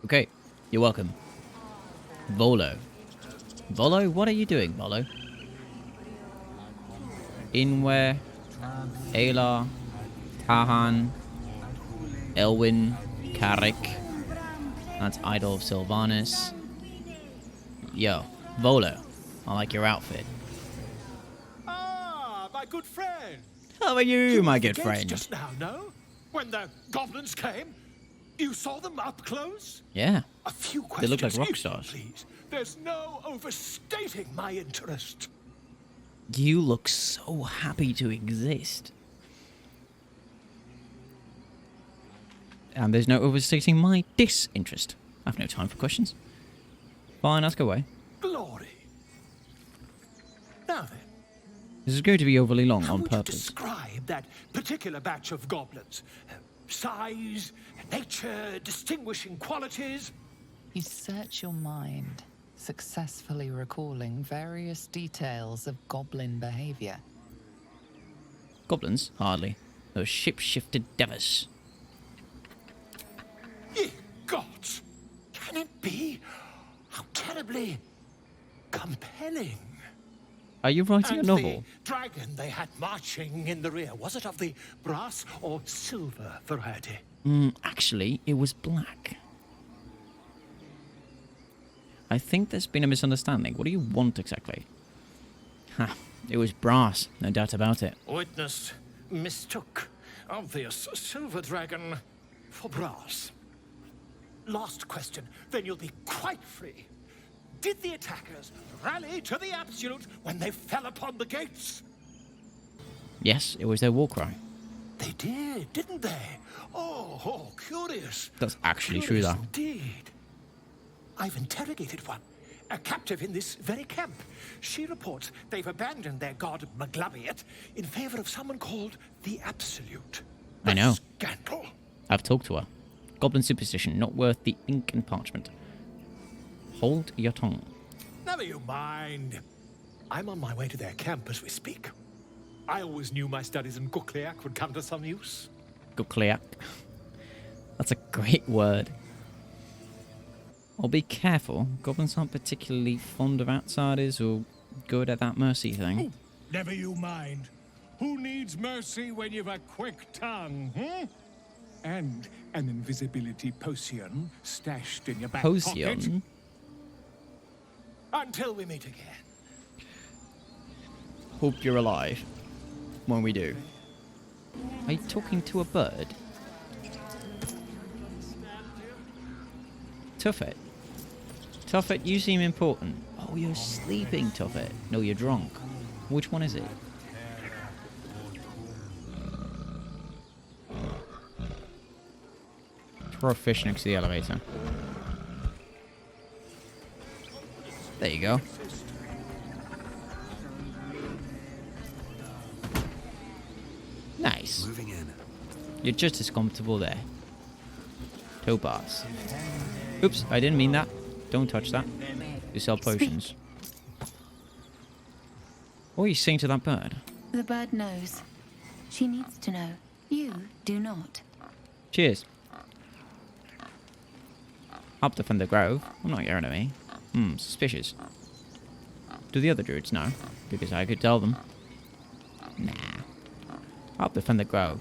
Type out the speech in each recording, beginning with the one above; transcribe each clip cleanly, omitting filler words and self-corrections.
Okay, you're welcome. Volo. Volo, what are you doing, Volo? Inwe, Ayla, Tahan, Elwyn, Carrick. That's Idol of Sylvanus. Yo, Volo, I like your outfit. Ah, my good friend. How are you, my good Gate friend? Just now, no? When the goblins came, you saw them up close. Yeah, A few they questions, look like rock if you stars. please. There's no overstating my interest. You look so happy to exist. And there's no overstating my disinterest. I have no time for questions. Fine, ask away. Glory. Now then, This is going to be overly long how on would you purpose. describe that particular batch of goblins? Size, nature, distinguishing qualities? You search your mind, successfully recalling various details of goblin behavior. Goblins? Hardly. Those ship-shifted devils. Ye gods! Can it be? How terribly compelling. Are you writing a And novel? the dragon they had marching in the rear, was it of the brass or silver variety? Actually, it was black. I think there's been a misunderstanding. What do you want exactly? Ha, it was brass, no doubt about it. Witness mistook obvious silver dragon for brass. Last question, then you'll be quite free. Did the attackers rally to the absolute when they fell upon the gates? Yes, it was their war cry. They did, didn't they? Oh, curious. That's actually true, Curious though. Indeed. I've interrogated one, a captive in this very camp. She reports they've abandoned their god Maglabiet in favor of someone called the Absolute. I know. Scandal. I've talked to her. Goblin superstition, not worth the ink and parchment. Hold your tongue. Never you mind. I'm on my way to their camp as we speak. I always knew my studies in Gukliak would come to some use. Gukliak. That's a great word. I'll be careful. Goblins aren't particularly fond of outsiders or good at that mercy thing. Never you mind. Who needs mercy when you've a quick tongue, hmm? And an invisibility potion stashed in your back pocket. Potion? Until we meet again. Hope you're alive. When we do. Are you talking to a bird? Tuffet. Tuffet, you seem important. Oh, you're sleeping, Tuffet. No, you're drunk. Which one is it? Throw a fish next to the elevator. There you go. Nice. Moving in. You're just as comfortable there. Topaz. Oops, I didn't mean that. Don't touch that. You sell potions. What are you saying to that bird? The bird knows. She needs to know. You do not. Cheers. Up defend the grove. I'm not your enemy. Suspicious. Do the other druids know? Because I could tell them. Nah. Up defend the grove.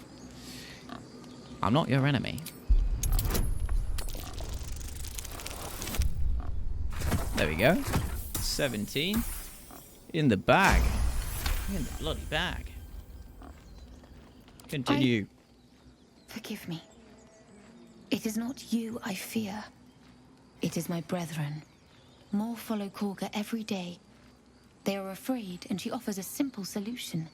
I'm not your enemy. There we go. 17. In the bag. In the bloody bag. Continue. Forgive me. It is not you I fear. It is my brethren. More follow Korga every day. They are afraid, and she offers a simple solution.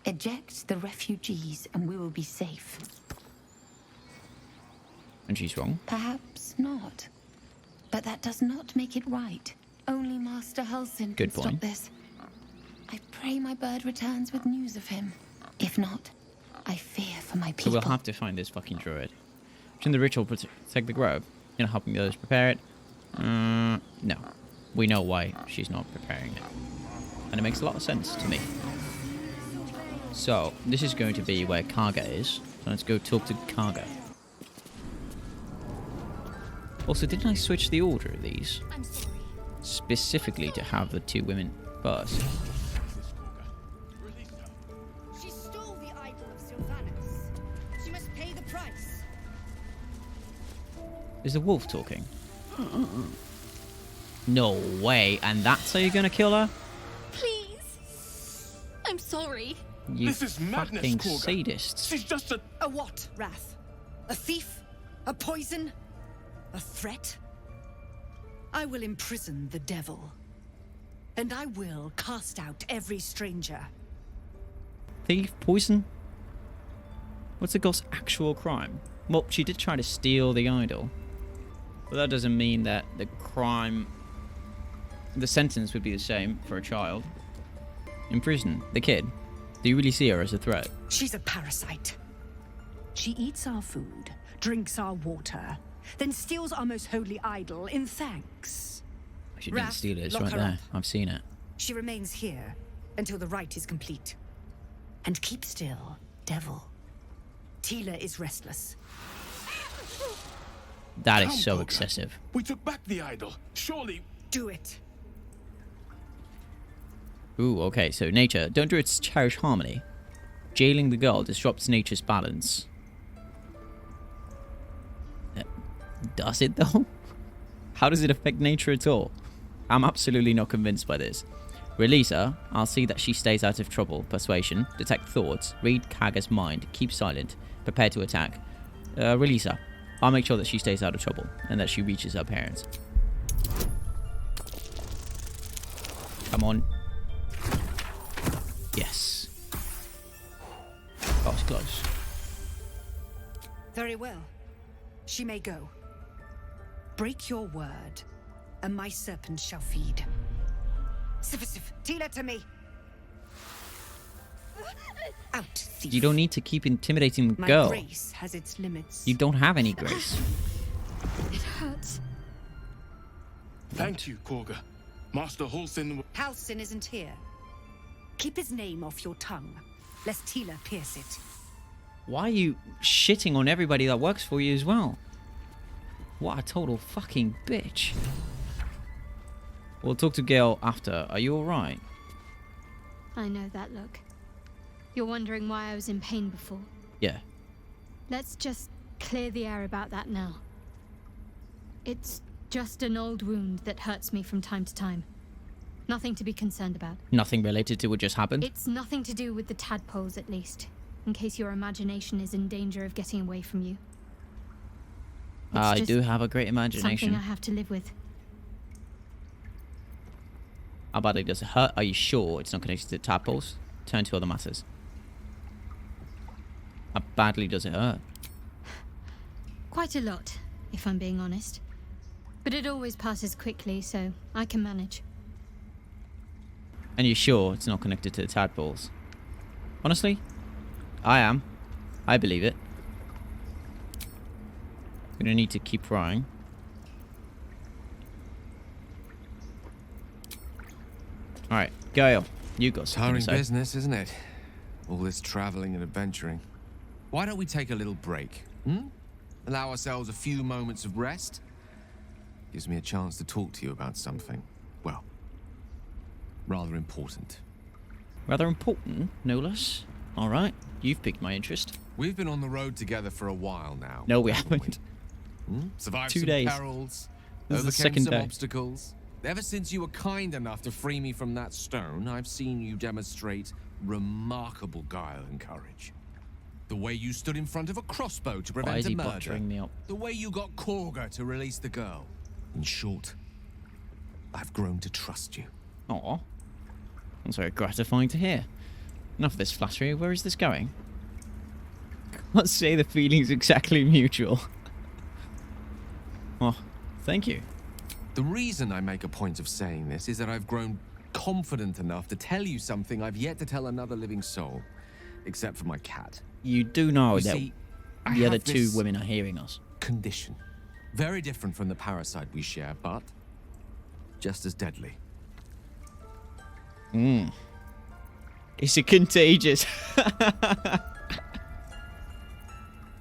Eject the refugees, and we will be safe. And she's wrong. Perhaps not. But that does not make it right. Only Master Halsin Good can point. stop this. I pray my bird returns with news of him. If not, I fear for my So people. we'll have to find this fucking druid. Shouldn't the ritual protect the grove? You know, helping the others prepare it? No. We know why she's not preparing it. And it makes a lot of sense to me. So, this is going to be where Karga is. So let's go talk to Karga. Also, didn't I switch the order of these? I'm sorry. Specifically to have the 2 women first. She stole the idol of Sylvanus. She must pay the price. Is the wolf talking? No way. And that's how you're gonna kill her? Please. I'm sorry. You This is madness, fucking Korga. sadists. She's just a... A what, Wrath? A thief? A poison? A threat? I will imprison the devil. And I will cast out every stranger. Thief? Poison? What's the girl's actual crime? Well, she did try to steal the idol. But that doesn't mean that the crime... The sentence would be the same for a child. Imprison the kid. Do you really see her as a threat? She's a parasite. She eats our food, drinks our water, then steals our most holy idol in thanks. She didn't Wrath, steal it. It's lock right her there. up. I've seen it. She remains here until the rite is complete. And keep still, devil. Tila is restless. That is Come, so Korga. excessive. We took back the idol. Surely... Do it. Ooh, okay. So nature. Don't druids cherish harmony? Jailing the girl disrupts nature's balance. Does it though? How does it affect nature at all? I'm absolutely not convinced by this. Release her. I'll see that she stays out of trouble. Persuasion. Detect thoughts. Read Kaga's mind. Keep silent. Prepare to attack. Release her. I'll make sure that she stays out of trouble and that she reaches her parents. Come on. Yes. That was close. Very well. She may go. Break your word, and my serpent shall feed. Sif, Tila to me. Out, thief. You don't need to keep intimidating the My girl. grace has its limits. You don't have any grace. It hurts. Thank you, Korga. Master Halsin... Halsin isn't here. Keep his name off your tongue, lest Tila pierce it. Why are you shitting on everybody that works for you as well? What a total fucking bitch. We'll talk to Gail after. Are you alright? I know that look. You're wondering why I was in pain before. Yeah. Let's just clear the air about that now. It's just an old wound that hurts me from time to time. Nothing to be concerned about. Nothing related to what just happened? It's nothing to do with the tadpoles, at least. In case your imagination is in danger of getting away from you. I just do have a great imagination. something I have to live with. How badly does it hurt? Are you sure it's not connected to tadpoles? Turn to other matters. How badly does it hurt? Quite a lot, if I'm being honest. But it always passes quickly, so I can manage. And you're sure it's not connected to the tadpoles? Honestly, I am. I believe it. We're gonna need to keep trying. Alright, Gail, you got something Tiring to say. business, isn't it? All this traveling and adventuring. Why don't we take a little break? Allow ourselves a few moments of rest? Gives me a chance to talk to you about something, well, rather important. Rather important, no less. Alright, you've piqued my interest. We've been on the road together for a while now. No, we haven't. Survived 2 some days. perils, This is the overcame second some day. obstacles. Ever since you were kind enough to free me from that stone, I've seen you demonstrate remarkable guile and courage. The way you stood in front of a crossbow to Why prevent is a he murder. buttering me up? The way you got Korga to release the girl. In short, I've grown to trust you. Aw. That's very gratifying to hear. Enough of this flattery. Where is this going? Can't say the feeling's exactly mutual. Oh, thank you. The reason I make a point of saying this is that I've grown confident enough to tell you something I've yet to tell another living soul, except for my cat. You do know You that see, I the other have two this women are hearing us. condition. Very different from the parasite we share, but just as deadly. Is it contagious?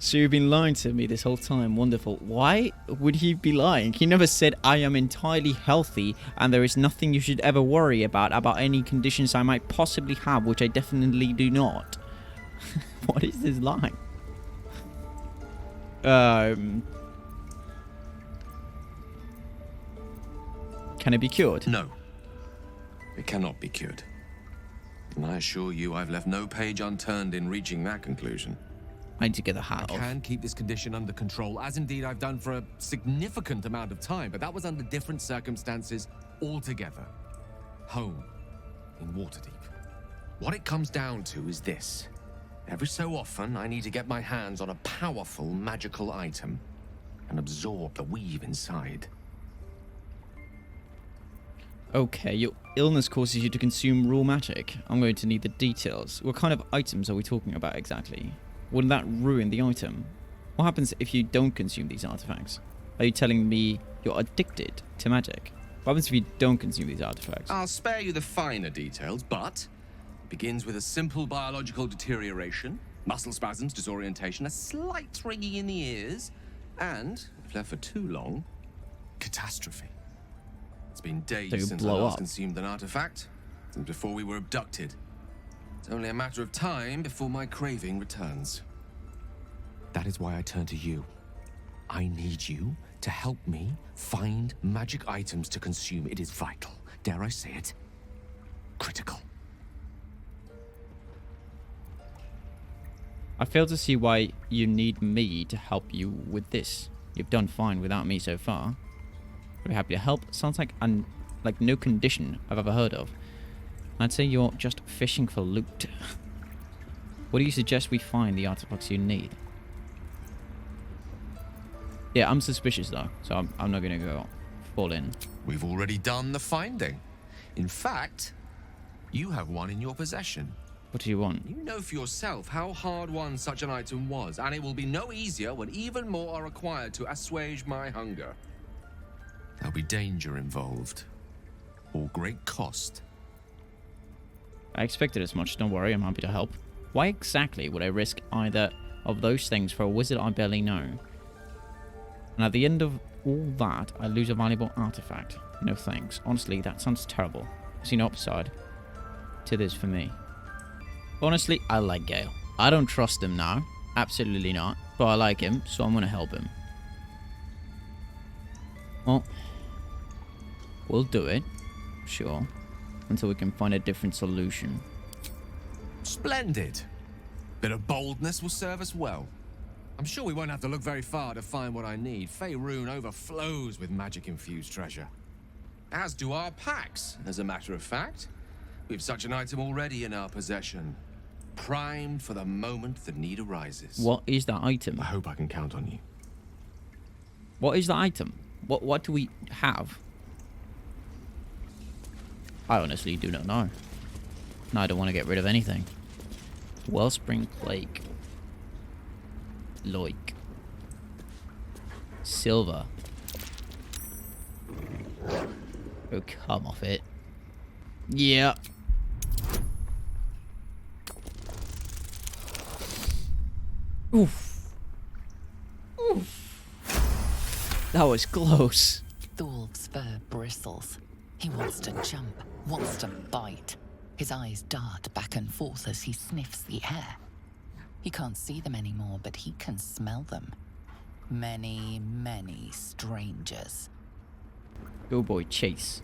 So you've been lying to me this whole time. Wonderful. Why would he be lying? He never said I am entirely healthy and there is nothing you should ever worry about any conditions I might possibly have, which I definitely do not. What is this lie? Can it be cured? No. It cannot be cured. And I assure you I've left no page unturned in reaching that conclusion. I need to get the hat I off. can keep this condition under control, as indeed I've done for a significant amount of time, but that was under different circumstances altogether. Home, in Waterdeep. What it comes down to is this. Every so often, I need to get my hands on a powerful magical item and absorb the weave inside. Okay, your illness causes you to consume raw magic. I'm going to need the details. What kind of items are we talking about exactly? Wouldn't that ruin the item? What happens if you don't consume these artifacts? Are you telling me you're addicted to magic? What happens if you don't consume these artifacts? I'll spare you the finer details, but it begins with a simple biological deterioration, muscle spasms, disorientation, a slight ringing in the ears, and, if left for too long, catastrophe. It's been days So you since I blow last up. consumed an artifact, since before we were abducted. It's only a matter of time before my craving returns. That is why I turn to you. I need you to help me find magic items to consume. It is vital. Dare I say it? Critical. I fail to see why you need me to help you with this. You've done fine without me so far. Very happy to help. Sounds like no condition I've ever heard of. I'd say you're just fishing for loot. What do you suggest we find the artifacts you need? Yeah, I'm suspicious though, so I'm not gonna go fall in. We've already done the finding. In fact, you have one in your possession. What do you want? You know for yourself how hard-won such an item was, and it will be no easier when even more are required to assuage my hunger. There'll be danger involved, or great cost. I expected as much, don't worry, I'm happy to help. Why exactly would I risk either of those things for a wizard I barely know? And at the end of all that, I lose a valuable artifact. No thanks. Honestly, that sounds terrible. I see no upside to this for me. Honestly, I like Gale. I don't trust him now. Absolutely not. But I like him, so I'm gonna help him. Well, we'll do it. Sure. Until we can find a different solution. Splendid. Bit of boldness will serve us well. I'm sure we won't have to look very far to find what I need. Faerun overflows with magic-infused treasure. As do our packs, as a matter of fact. We've such an item already in our possession. Primed for the moment the need arises. What is that item? I hope I can count on you. What is the item? What do we have? I honestly do not know. No, I don't want to get rid of anything. Wellspring Plague. Loik. Silver. Oh, come off it. Yeah. Oof. Oof. That was close. Thorv's fur bristles. He wants to jump, wants to bite. His eyes dart back and forth as he sniffs the air. He can't see them anymore, but he can smell them. Many, many strangers. Go boy, chase.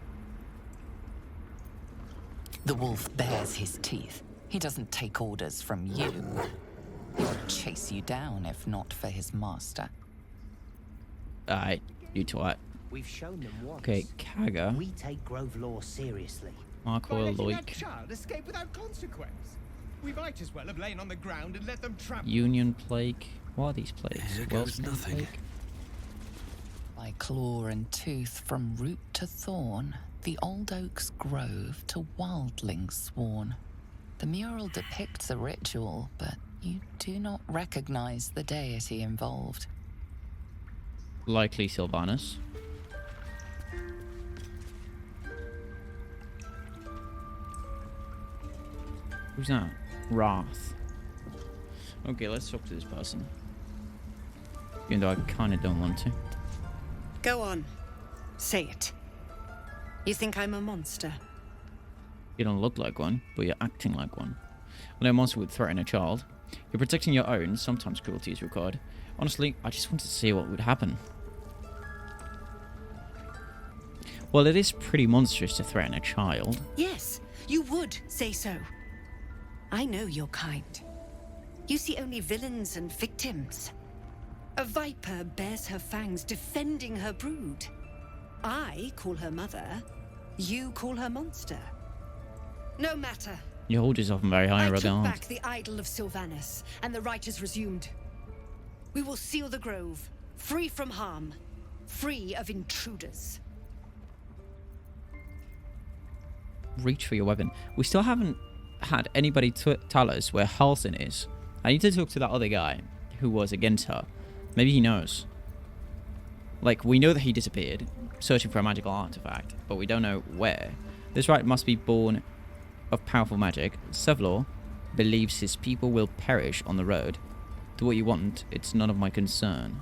The wolf bares his teeth. He doesn't take orders from you. He would chase you down if not for his master. Alright, you twat. We've shown them once. Okay, Kaga. We take Grove law seriously. Marcoil, By letting that Loik. child escape without consequence. We might as well have lain on the ground and let them trap. Union Plague. What are these plagues? Here goes Wellspring nothing. Plague? By claw and tooth from root to thorn, the old oak's grove to wildlings sworn. The mural depicts a ritual, but you do not recognize the deity involved. Likely Sylvanus. Who's that? Wrath. Okay, let's talk to this person. Even though I kind of don't want to. Go on. Say it. You think I'm a monster? You don't look like one, but you're acting like one. Although a monster would threaten a child, you're protecting your own. Sometimes cruelty is required. Honestly, I just wanted to see what would happen. Well, it is pretty monstrous to threaten a child. Yes, you would say so. I know your kind. You see only villains and victims. A viper bears her fangs defending her brood. I call her mother. You call her monster. No matter. You hold yourself in very high regard. I took back the idol of Sylvanus, and the rite is resumed. We will seal the grove, free from harm, free of intruders. Reach for your weapon. We still haven't had anybody tell us where Halsin is. I need to talk to that other guy who was against her. Maybe he knows. Like, we know that he disappeared, searching for a magical artifact, but we don't know where. This rite must be born of powerful magic. Sevlor believes his people will perish on the road. Do what you want, it's none of my concern.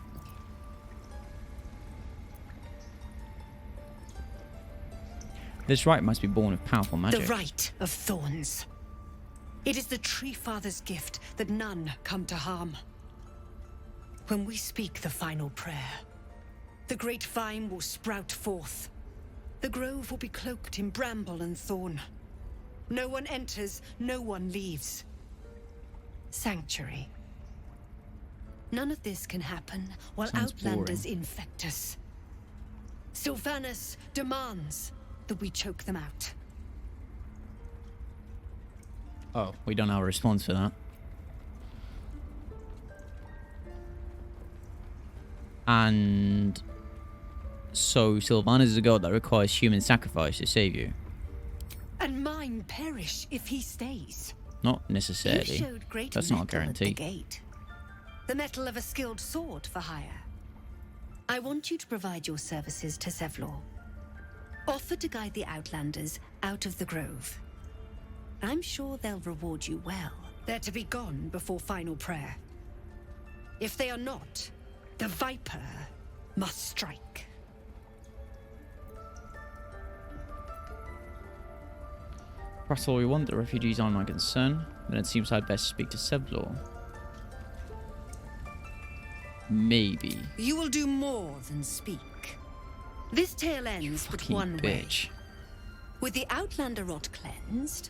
This rite must be born of powerful magic. The rite of thorns. It is the Tree Father's gift that none come to harm. When we speak the final prayer, the great vine will sprout forth. The grove will be cloaked in bramble and thorn. No one enters, no one leaves. Sanctuary. None of this can happen while Sounds outlanders boring. infect us. Sylvanus demands that we choke them out. Oh, we don't have a response for that. And so Sylvanus is a god that requires human sacrifice to save you. And mine perish if he stays. Not You necessarily. showed great That's not a mettle at the guarantee. gate. The metal of a skilled sword for hire. I want you to provide your services to Sevlor. Offer to guide the Outlanders out of the grove. I'm sure they'll reward you well. They're to be gone before final prayer. If they are not, the Viper must strike. That's all we want. The refugees aren't my concern. Then it seems I'd best speak to Sevlor. Maybe. You will do more than speak. This tale ends but Fucking one way. bitch. With the Outlander rot cleansed,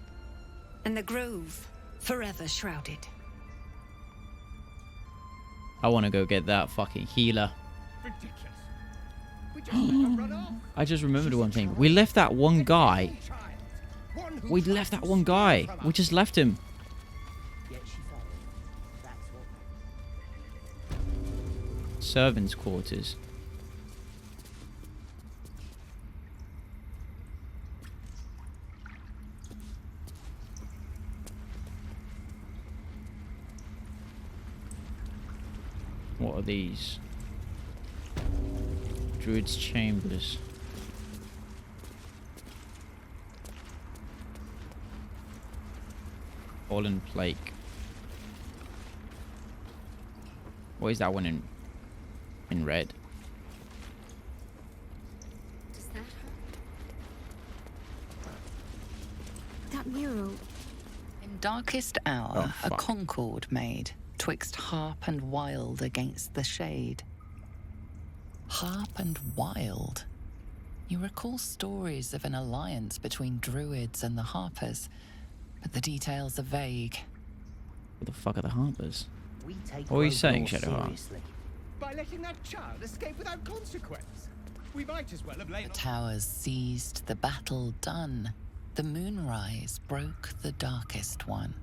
and the grove forever shrouded. I want to go get that fucking healer. Ridiculous. We just let her run off. I just remembered one thing. We left that one guy. Child. One who We tried left that to one guy. steal from We us. just left him. Yet she followed. That's what. Servants' quarters. What are these? Druid's chambers. Fallen Plake. What is that one in red? Does that hurt? That mural. In darkest hour, Oh, a fuck. concord made, twixt harp and wild against the shade. Harp and wild. You recall stories of an alliance between druids and the harpers, but the details are vague. What the fuck are the harpers? We take What were you grove saying, law Shadowheart? seriously. By letting that child escape without consequence. We might as well have lain The on... towers seized, the battle done. The moonrise broke the darkest one.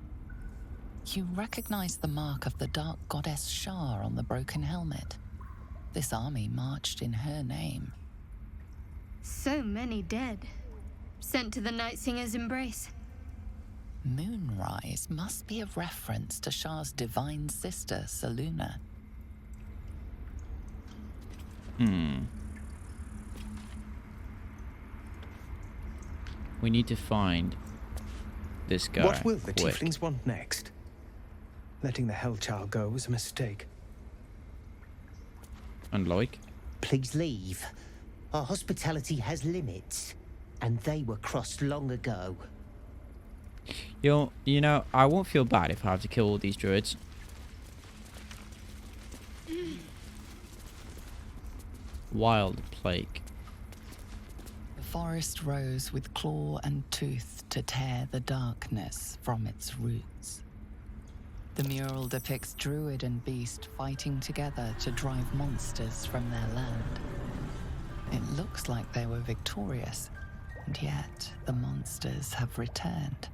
You recognize the mark of the dark goddess Shar on the broken helmet. This army marched in her name. So many dead. Sent to the Night Singer's embrace. Moonrise must be a reference to Shar's divine sister, Selûne. We need to find this guy. What will the quick. tieflings want next? Letting the Hellchild go was a mistake. And like? Please leave. Our hospitality has limits, and they were crossed long ago. You know, I won't feel bad if I have to kill all these druids. Wild plague. The forest rose with claw and tooth to tear the darkness from its roots. The mural depicts druid and beast fighting together to drive monsters from their land. It looks like they were victorious, and yet the monsters have returned.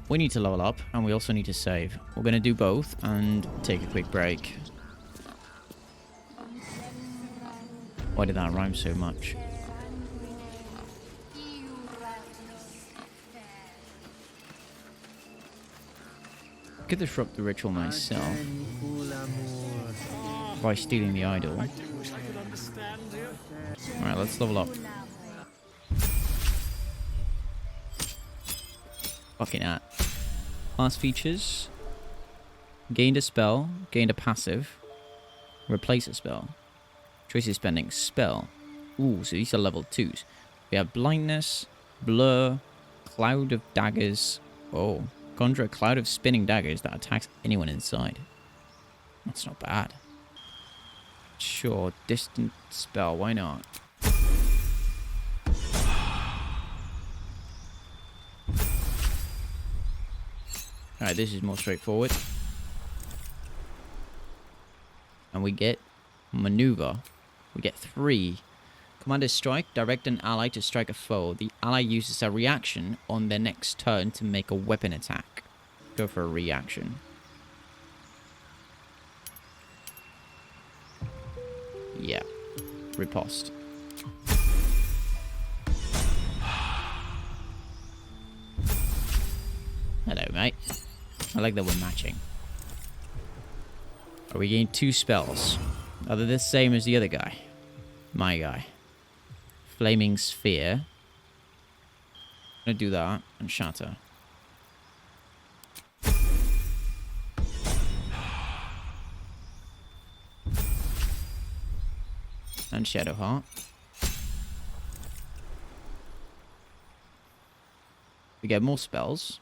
We need to level up, and we also need to save. We're going to do both and take a quick break. Why did that rhyme so much? I could disrupt the ritual myself by stealing the idol. Alright, let's level up. Fucking that. Class features. Gained a spell, gained a passive. Replace a spell. Choices spending spell. Ooh, so these are level 2s. We have blindness, blur, cloud of daggers. Oh, conjure a cloud of spinning daggers that attacks anyone inside. That's not bad. Sure, distant spell, why not? Alright, this is more straightforward. And we get maneuver. We get 3. Commander strike. Direct an ally to strike a foe. The ally uses a reaction on their next turn to make a weapon attack. Go for a reaction. Yeah. Riposte. Hello, mate. I like that we're matching. Are we getting 2 spells? Are they the same as the other guy? My guy. Flaming Sphere. I'm gonna do that and Shatter. And Shadowheart. We get more spells,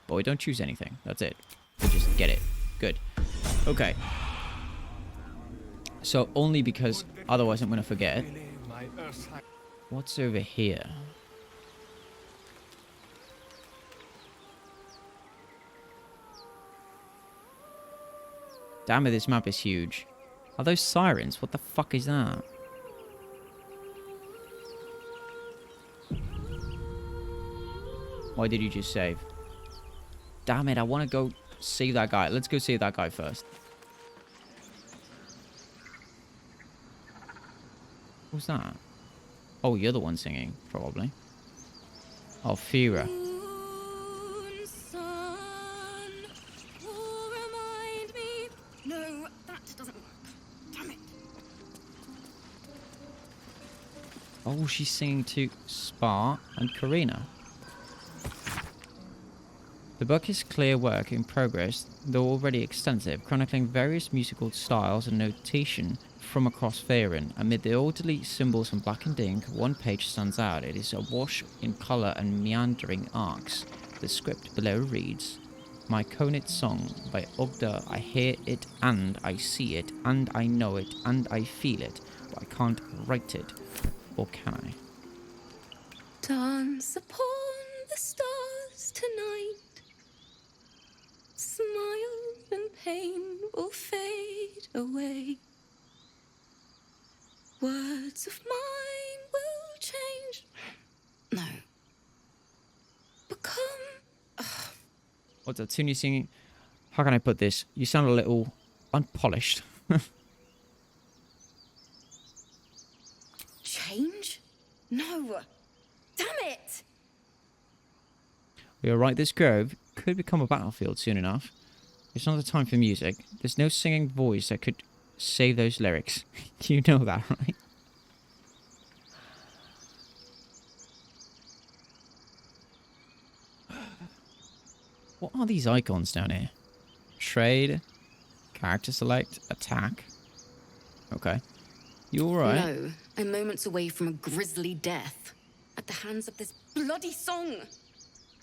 but we don't choose anything. That's it. We just get it. Good. Okay. So only because otherwise I'm going to forget. What's over here? Damn it, this map is huge. Are those sirens? What the fuck is that? Why did you just save? Damn it, I want to go save that guy. Let's go save that guy first. Who's that? Oh, you're the one singing, probably. Oh, Fira. No, that doesn't work. Damn it. Oh, she's singing to Spa and Karina. The book is clear work in progress, though already extensive, chronicling various musical styles and notation from across Faerun. Amid the orderly symbols and blackened ink, one page stands out. It is awash in colour and meandering arcs. The script below reads, "My Konit song by Ogda, I hear it and I see it and I know it and I feel it, but I can't write it. Or can I?" Dance upon the stars tonight. Smile and pain will fade away. Words of mine will change. No. Become. What's that tune you're singing? How can I put this? You sound a little unpolished. Change? No. Damn it! We are right, this grove could become a battlefield soon enough. It's not the time for music. There's no singing voice that could save those lyrics. You know that, right? What are these icons down here? Trade, Character select, attack. Okay. You alright? No, I'm moments away from a grisly death. At the hands of this bloody song.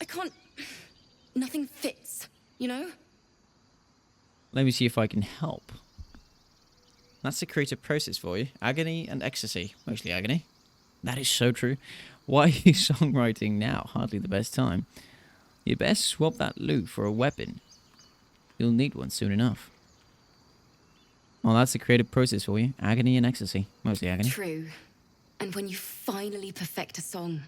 I can't... Nothing fits, you know? Let me see if I can help. That's the creative process for you. Agony and ecstasy. Mostly agony. That is so true. Why are you songwriting now? Hardly the best time. You best swap that loot for a weapon. You'll need one soon enough. Well, that's the creative process for you. Agony and ecstasy. Mostly agony. True. And when you finally perfect a song,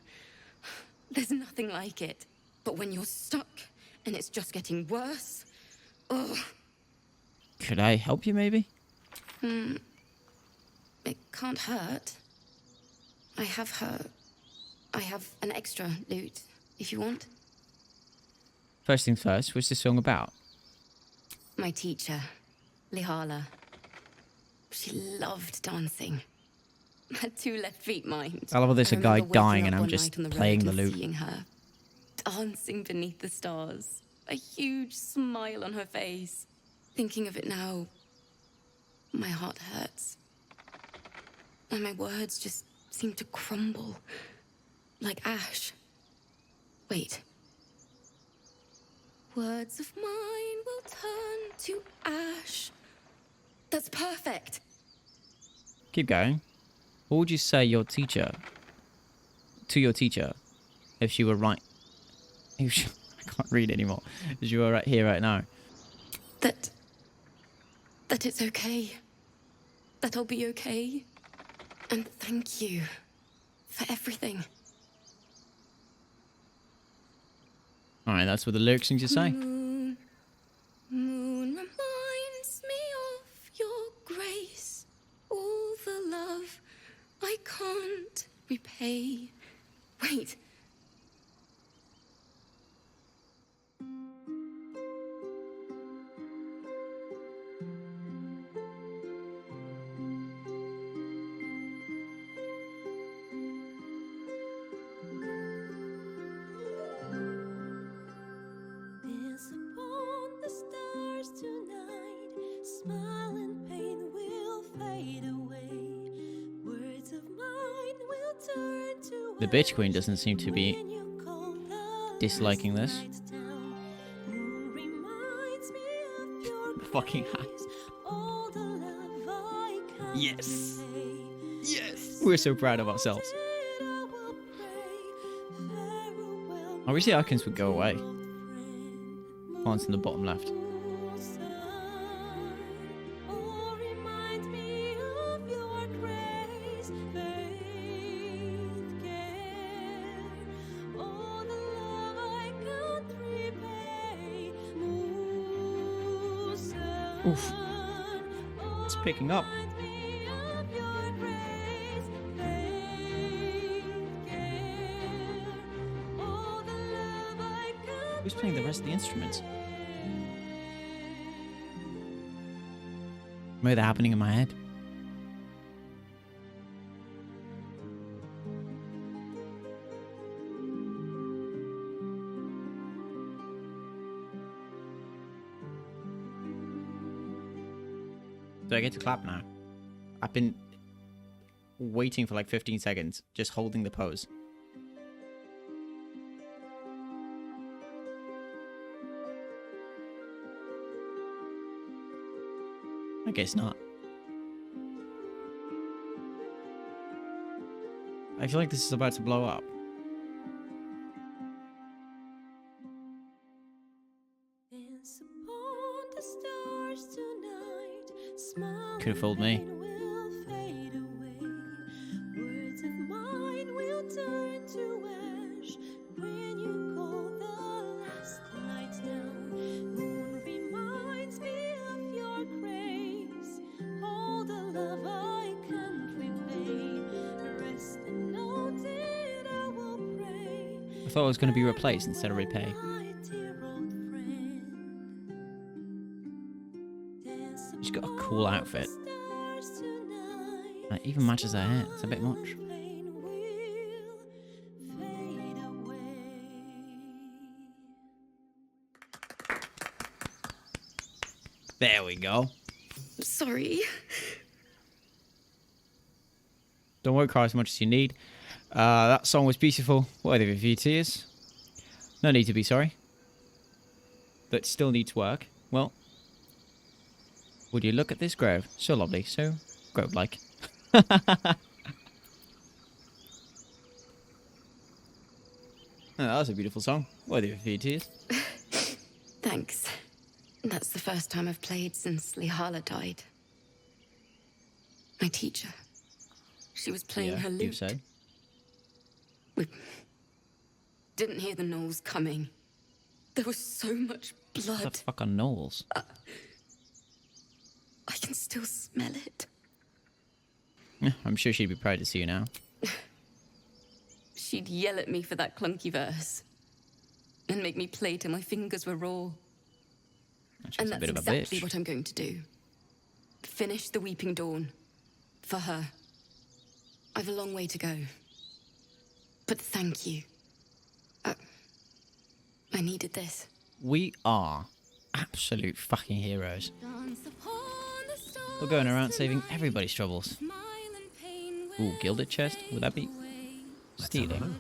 there's nothing like it. But when you're stuck and it's just getting worse, oh. Could I help you, maybe? It can't hurt. I have an extra loot, if you want. First things first, what's this song about? My teacher, Lihala. She loved dancing. Had 2 left feet, mind. I love how there's a guy remember waking dying up and I'm one just night on the playing road the and loot. seeing her dancing beneath the stars, a huge smile on her face. Thinking of it now, my heart hurts. And my words just seem to crumble, like ash. Wait. Words of mine will turn to ash. That's perfect. Keep going. What would you say to your teacher if she were right? I can't read anymore. If you were right here right now. That it's okay. That I'll be okay. And thank you for everything. Alright, that's what the lyrics need to say. Moon, moon reminds me of your grace. All the love I can't repay. Wait. The bitch queen doesn't seem to be disliking this. Fucking hat. Yes. Yes. We're so proud of ourselves. I wish the icons would go away. Oh, it's in the bottom left. Oof. It's picking up. Who's playing the rest of the instruments? Maybe they're happening in my head. Do I get to clap now? I've been waiting for like 15 seconds, just holding the pose. I guess not. I feel like this is about to blow up. Could have fooled me. I thought it was going to be replaced instead of repay. She's got a cool outfit. It even matches her hair. It's a bit much. There we go. sorry. Don't worry, cry as much as you need. That song was beautiful, worthy of a few tears. No need to be sorry. That still needs work. Well, would you look at this grove? So lovely, so grove-like. Oh, that was a beautiful song, worthy of a few tears. Thanks. That's the first time I've played since Lihala died. My teacher. She was playing her lute. You say. We didn't hear the gnolls coming. There was so much blood. What the fuck are gnolls? I can still smell it. Yeah, I'm sure she'd be proud to see you now. She'd yell at me for that clunky verse. And make me play till my fingers were raw. And that's exactly what I'm going to do. Finish the Weeping Dawn. For her. I've a long way to go. But thank you. I needed this. We are absolute fucking heroes. We're going around saving everybody's troubles. Ooh, gilded chest? Would that be stealing?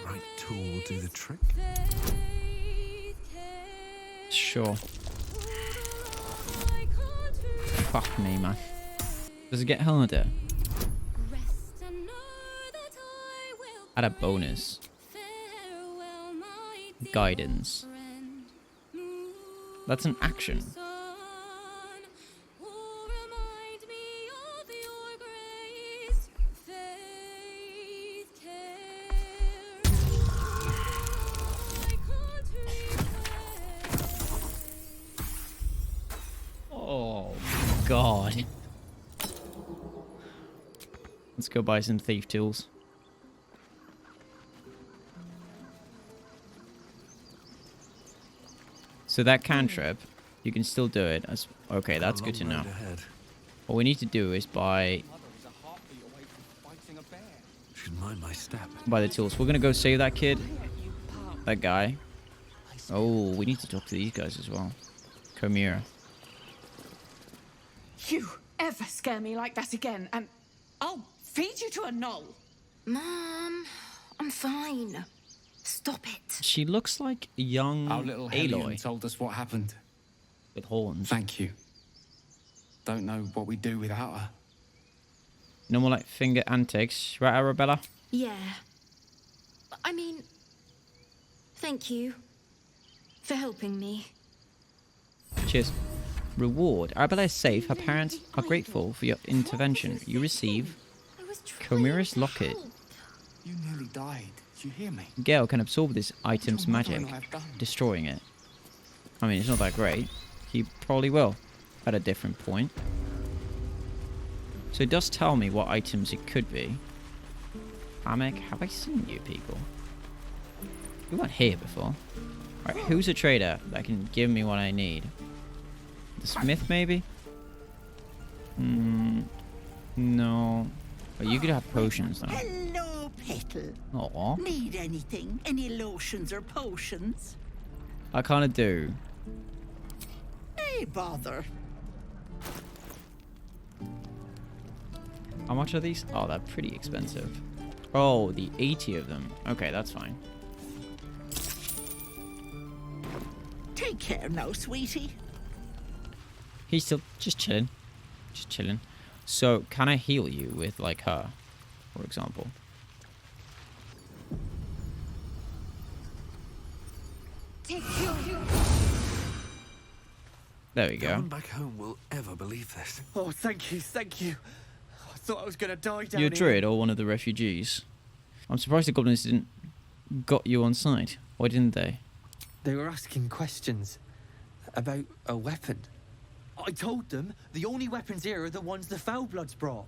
Right tool will do the trick. Sure. Fuck me, man. Does it get harder? Add a bonus. Guidance. That's an action. Oh, God. Let's go buy some thief tools. So that cantrip, you can still do it. Okay, that's good to know. What we need to do is buy the tools. We're gonna go save that kid, that guy. Oh, we need to talk to these guys as well. Chimera. You ever scare me like that again, and I'll feed you to a gnoll. Mom, I'm fine. Stop it. She looks like a young Our little Aloy Hellion told us what happened. with horns. Thank you. Don't know what we'd do without her. No more like finger antics, right, Arabella? Yeah. I mean, thank you for helping me. Cheers. Reward. Arabella is safe. Her parents are grateful for your intervention. You receive Chimera's Locket. You nearly died. Did you hear me? Gale can absorb this item's What magic, have I done? destroying it. I mean, it's not that great. He probably will, at a different point. So it does tell me what items it could be. Hammock, have I seen you people? You weren't here before. Right, who's a trader that can give me what I need? The smith, maybe? No. But you could have potions, though. Hello, Petal. Aw. Need anything? Any lotions or potions? I kind of do. Hey, bother. How much are these? Oh, they're pretty expensive. Oh, the 80 of them. Okay, that's fine. Take care now, sweetie. He's still just chilling. Just chilling. So, can I heal you with, like, her, for example? There we No go. one back home will ever believe this. Oh, thank you, thank you. I thought I was gonna die down You're a here. druid or one of the refugees. I'm surprised the goblins didn't got you on site. Why didn't they? They were asking questions about a weapon. I told them the only weapons here are the ones the Foulbloods brought.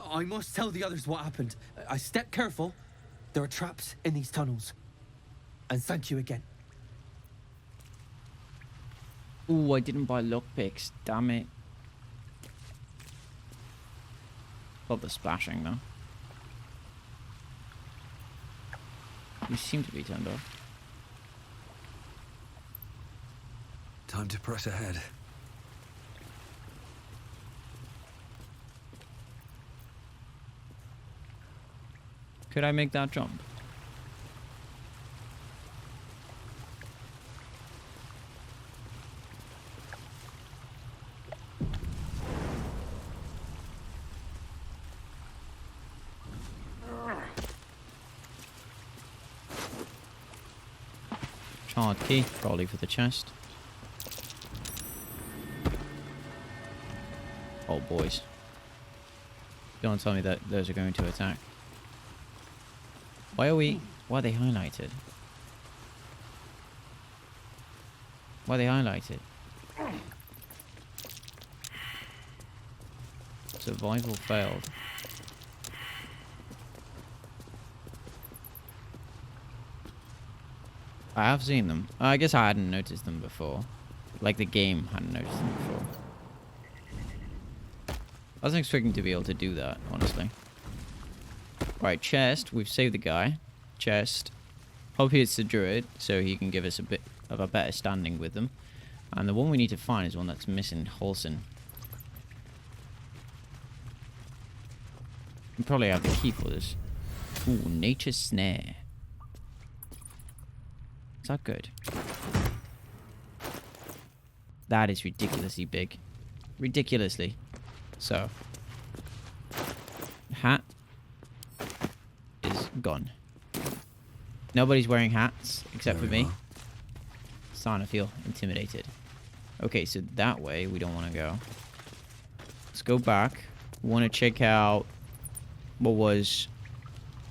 I must tell the others what happened. I stepped careful. There are traps in these tunnels. And thank you again. Ooh, I didn't buy lockpicks. Damn it. Love the splashing though. You seem to be turned off. Time to press ahead. Could I make that jump? Hard key, probably for the chest. Oh, boys. Don't tell me that those are going to attack. Why are they highlighted? Why are they highlighted? Survival failed. I have seen them. I guess I hadn't noticed them before. Like the game hadn't noticed them before. I wasn't expecting to be able to do that, honestly. Right, chest. We've saved the guy. Chest. Hopefully it's the druid, so he can give us a bit of a better standing with them. And the one we need to find is one that's missing Holson. We probably have the key for this. Ooh, Nature's Snare. Is that good? That is ridiculously big. Ridiculously. So. Hat is gone. Nobody's wearing hats except for me. Starting to feel intimidated. Okay, so that way we don't want to go. Let's go back. We want to check out what was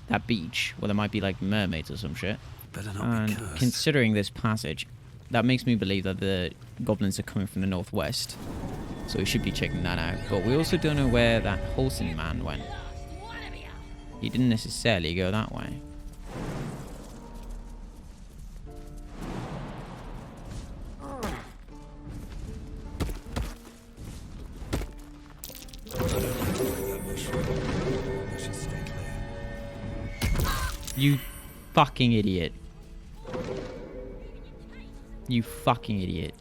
that beach where there might be like mermaids or some shit. And considering this passage, that makes me believe that the goblins are coming from the northwest. So we should be checking that out. But we also don't know where that Holson man went. He didn't necessarily go that way. You fucking idiot. You fucking idiot.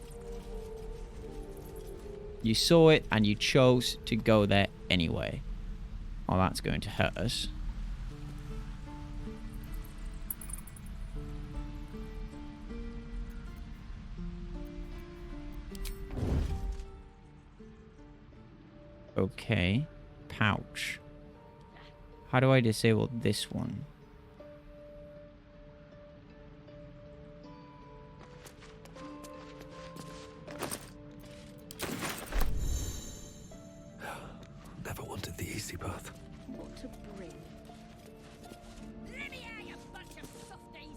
You saw it and you chose to go there anyway. Oh, that's going to hurt us. Okay. Pouch. How do I disable this one? Never wanted the easy path. What a bring. Let me out, you bunch of softies!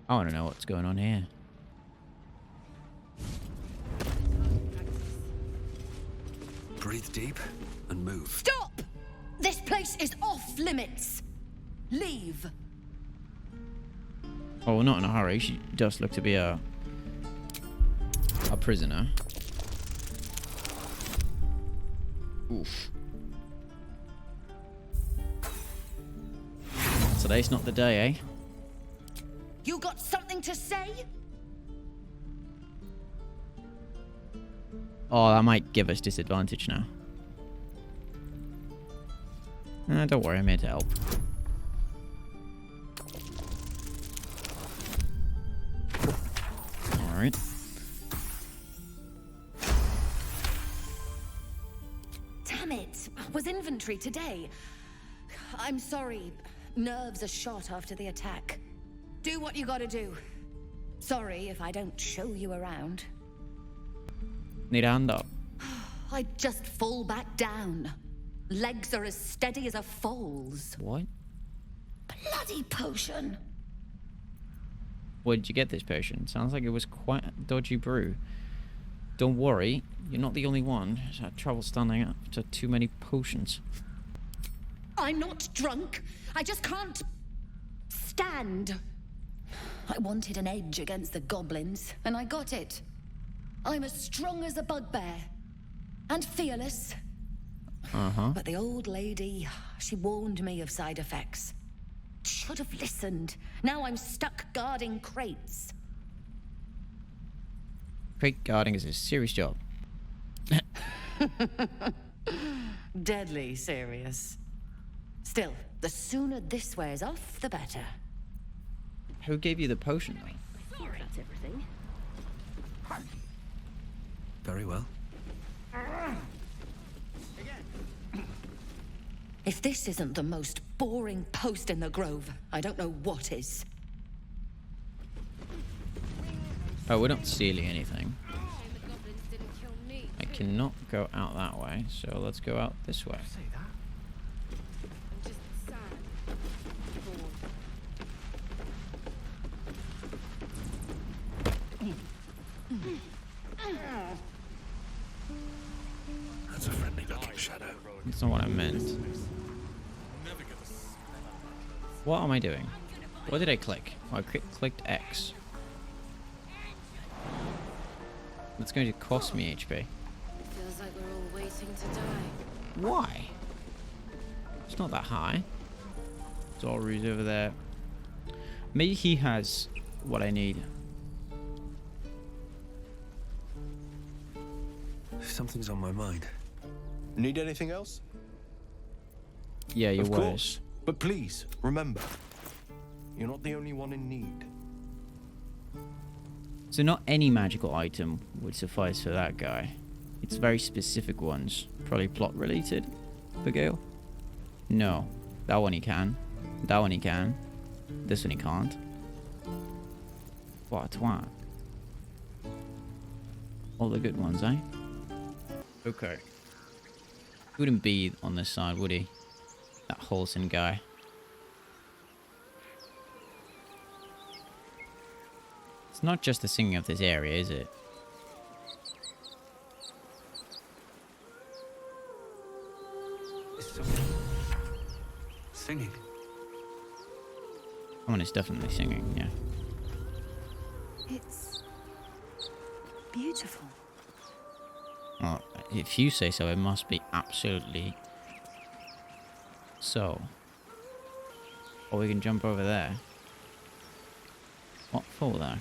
I want to know what's going on here. Breathe deep and move. Stop! This place is off limits. Leave. Oh, well, not in a hurry. She does look to be a prisoner. Oof. Today's not the day, eh? You got something to say? Oh, that might give us disadvantage now. Don't worry, I'm here to help. Alright. Damn it! Was inventory today? I'm sorry. Nerves are shot after the attack. Do what you gotta do. Sorry if I don't show you around. Need a hand up. I'd just fall back down. Legs are as steady as a foal's. What? Bloody potion! Where did you get this potion? Sounds like it was quite a dodgy brew. Don't worry, you're not the only one who's had trouble standing up to too many potions. I'm not drunk. I just can't stand. I wanted an edge against the goblins, and I got it. I'm as strong as a bugbear. And fearless. Uh-huh. But the old lady, she warned me of side effects. Should have listened. Now I'm stuck guarding crates. Crate guarding is a serious job. Deadly serious. Still, the sooner this wears off, the better. Who gave you the potion, though? Here, that's everything. Very well. If this isn't the most boring post in the Grove, I don't know what is. Oh, we're not stealing anything. I cannot go out that way, so let's go out this way. That's a friendly looking shadow. That's not what I meant. What am I doing? What did I click? Oh, I clicked X. That's going to cost me HP. Feels like we're all waiting to die. Why? It's not that high. Zolry's over there. Maybe he has what I need. Something's on my mind. Need anything else? Yeah, you Of was. course. But please, remember, you're not the only one in need. So not any magical item would suffice for that guy. It's very specific ones. Probably plot related for Gale. No. That one he can. That one he can. This one he can't. What a twat. All the good ones, eh? Okay. He wouldn't be on this side, would he? That Holson guy. It's not just the singing of this area, is it? Singing. Oh, and it's definitely singing, yeah. It's beautiful. Well, if you say so, it must be absolutely so. Or we can jump over there. What for, though?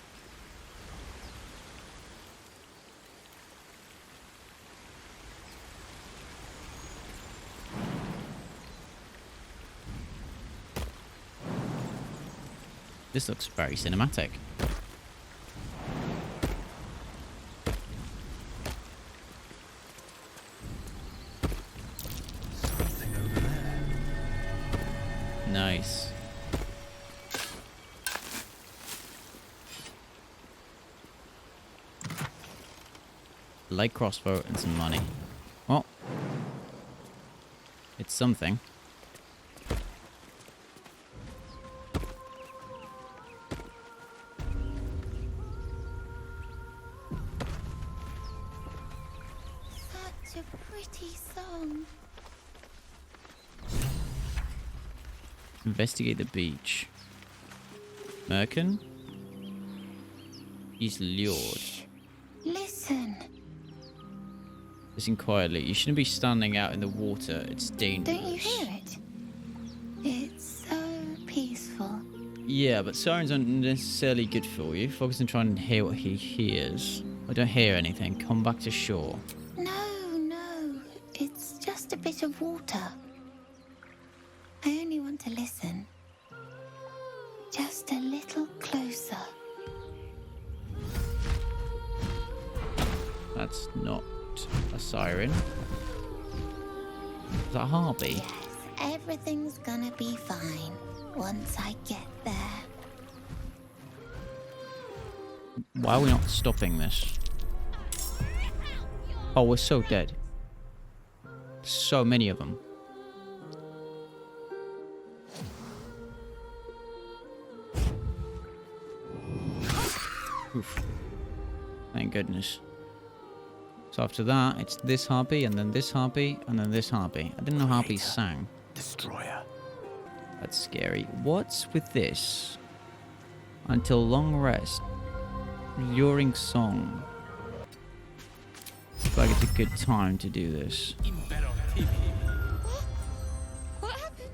This looks very cinematic. Something over there. Nice. Light crossbow and some money. Well, it's something. Such a pretty song. Investigate the beach. Merkin? He's lured. Listen. Listen quietly. You shouldn't be standing out in the water. It's dangerous. Don't you hear it? It's so peaceful. Yeah, but sirens aren't necessarily good for you. Focus on trying to hear what he hears. I don't hear anything. Come back to shore. No. It's just a bit of water. I only want to listen. Just a little closer. That's not a siren. Is that a harpy? Yes, everything's gonna be fine once I get there. Why are we not stopping this? Oh, we're so dead. So many of them. Oof. Thank goodness. So after that, it's this harpy, and then this harpy, and then this harpy. I didn't know harpies sang. Destroyer. That's scary. What's with this? Until long rest. Luring song. Looks like it's a good time to do this. What happened?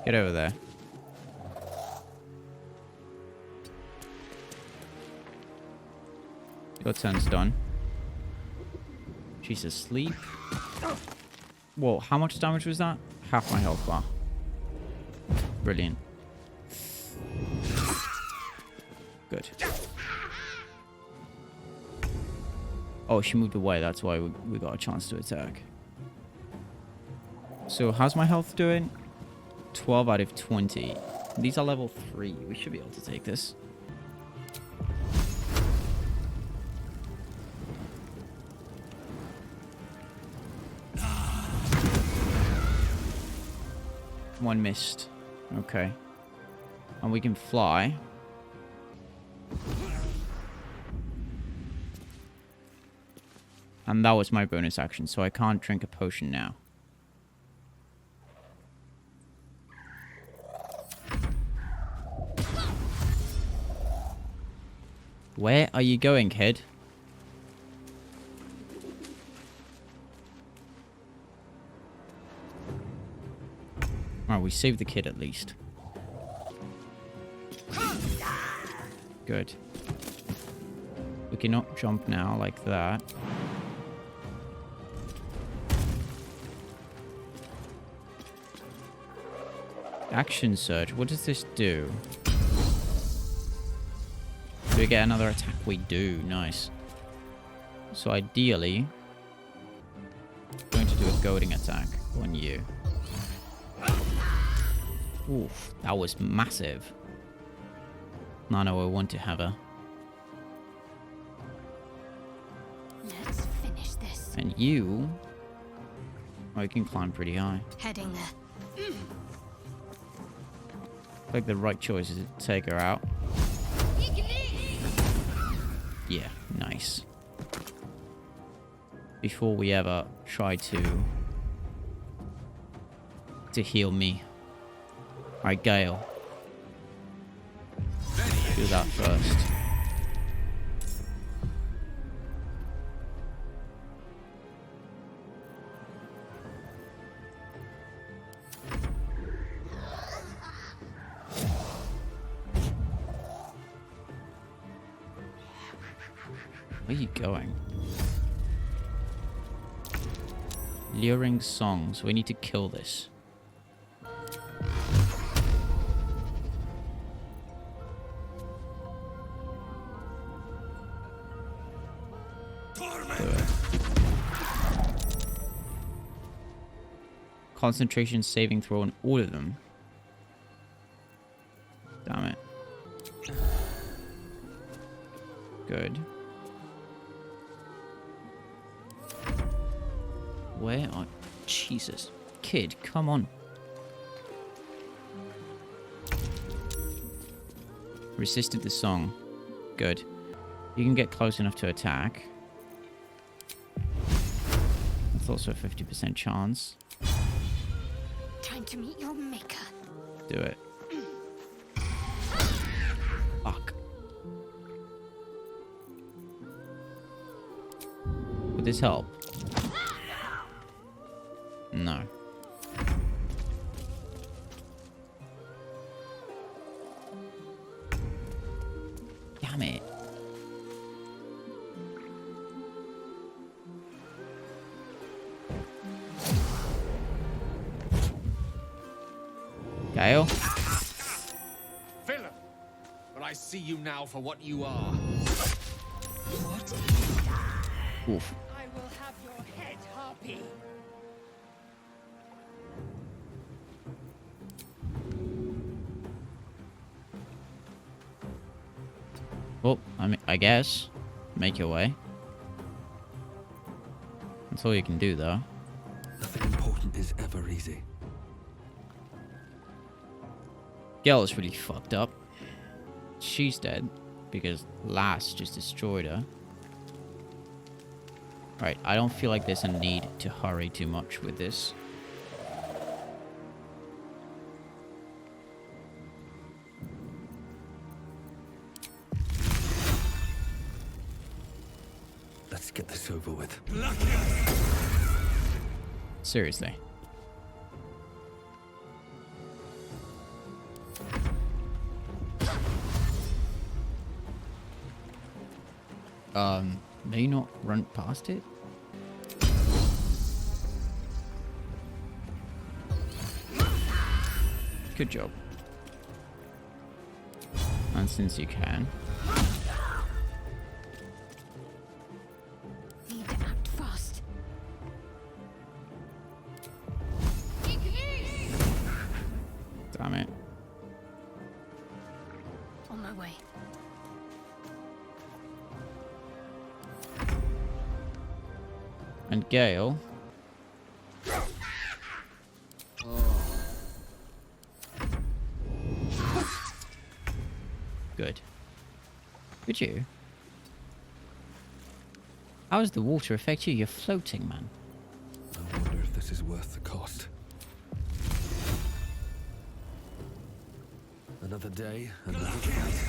Get over there. Your turn's done. She's asleep. Whoa, how much damage was that? Half my health bar. Brilliant. Good. Oh, she moved away. That's why we got a chance to attack. So, how's my health doing? 12 out of 20. These are level 3. We should be able to take this. One missed. Okay. And we can fly. And that was my bonus action, so I can't drink a potion now. Where are you going, kid? Alright, we saved the kid at least. Good. We cannot jump now like that. Action surge. What does this do? Do we get another attack? We do. Nice. So ideally, I'm going to do a goading attack on you. Oof, that was massive. No, I want to have her. Let's finish this. And you... Oh, you can climb pretty high. Heading there. Like the right choice is to take her out. Yeah, nice. Before we ever try to heal me. Alright, Gale. Do that first. Where are you going? Luring songs. We need to kill this. Concentration saving throw on all of them. Damn it. Good. Where are... Jesus. Kid, come on. Resisted the song. Good. You can get close enough to attack. That's also a 50% chance. Time to meet your maker. Do it. Fuck. Would this help? No. Damn it. Gale? Villain! But I see you now for what you are. What? Oof. I will have your head, Harpy. Well, I guess. Make your way. That's all you can do, though. Nothing important is ever easy. Gale is really fucked up. She's dead because Lass just destroyed her. Right, I don't feel like there's a need to hurry too much with this. Let's get this over with. Seriously. May you not run past it? Good job. And since you can. Need to act fast. Damn it. On my way. And Gale. Good. Could you? How does the water affect you? You're floating, man. I wonder if this is worth the cost. Another day, another fight.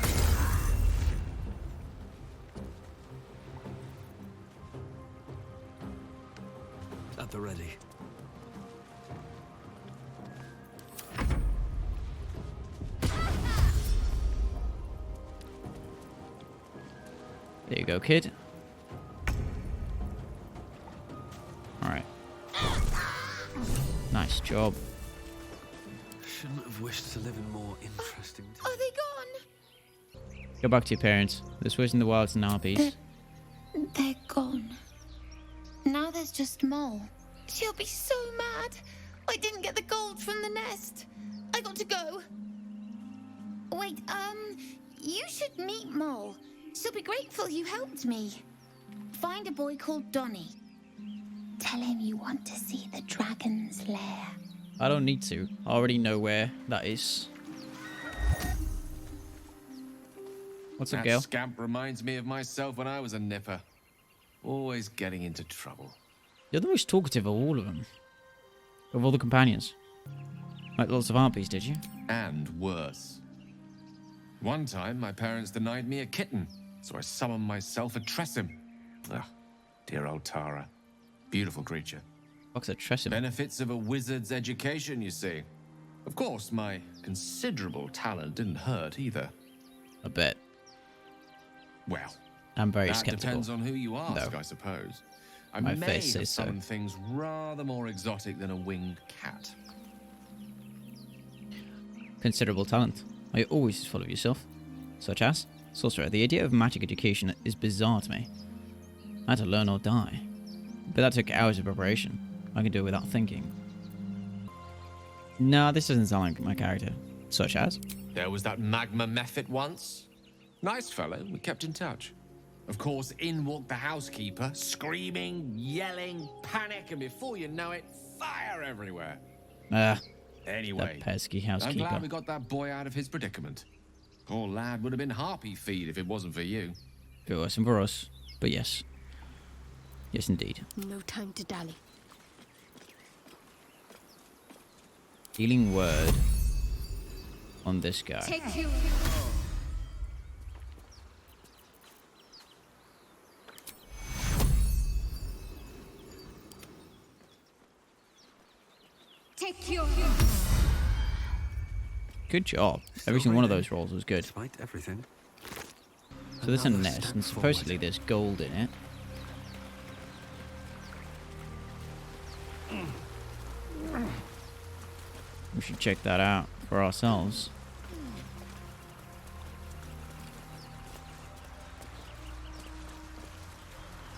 At the ready. There you go, kid. Alright. Nice job. Shouldn't have wished to live in more interesting times. Are they gone? Go back to your parents. This was in the wilds and harpies. They're gone. Now there's just Mole. She'll be so mad. I didn't get the gold from the nest. I got to go. Wait, you should meet Mole. She'll be grateful you helped me. Find a boy called Donny. Tell him you want to see the dragon's lair. I don't need to. I already know where that is. What's up, That Gale? scamp reminds me of myself when I was a nipper. Always getting into trouble. You're the most talkative of all of them. Of all the companions. Like lots of harpies, did you? And worse. One time, my parents denied me a kitten, so I summoned myself a Tressim. Ah, dear old Tara. Beautiful creature. What's a Tressim? Benefits of a wizard's education, you see. Of course, my considerable talent didn't hurt either. I bet. Well, I'm very that skeptical. depends on who you ask, No. I suppose. I My may face have says so. summoned things rather more exotic than a winged cat. Considerable talent. Are you always full of yourself? Such as? Sorcerer, the idea of magic education is bizarre to me. I had to learn or die. But that took hours of preparation. I can do it without thinking. Nah, this doesn't sound like my character. Such as? There was that magma method once. Nice fellow, we kept in touch. Of course, in walked the housekeeper, screaming, yelling, panic, and before you know it, fire everywhere. Anyway, that pesky I'm housekeeper. glad we got that boy out of his predicament. Poor lad would have been harpy feed if it wasn't for you. It wasn't for us, but yes. Yes, indeed. No time to dally. Healing word on this guy. Take you. Take you. Good job. Every single one of those rolls was good. Despite everything. So there's a Another nest, step and supposedly there's gold in it. We should check that out for ourselves.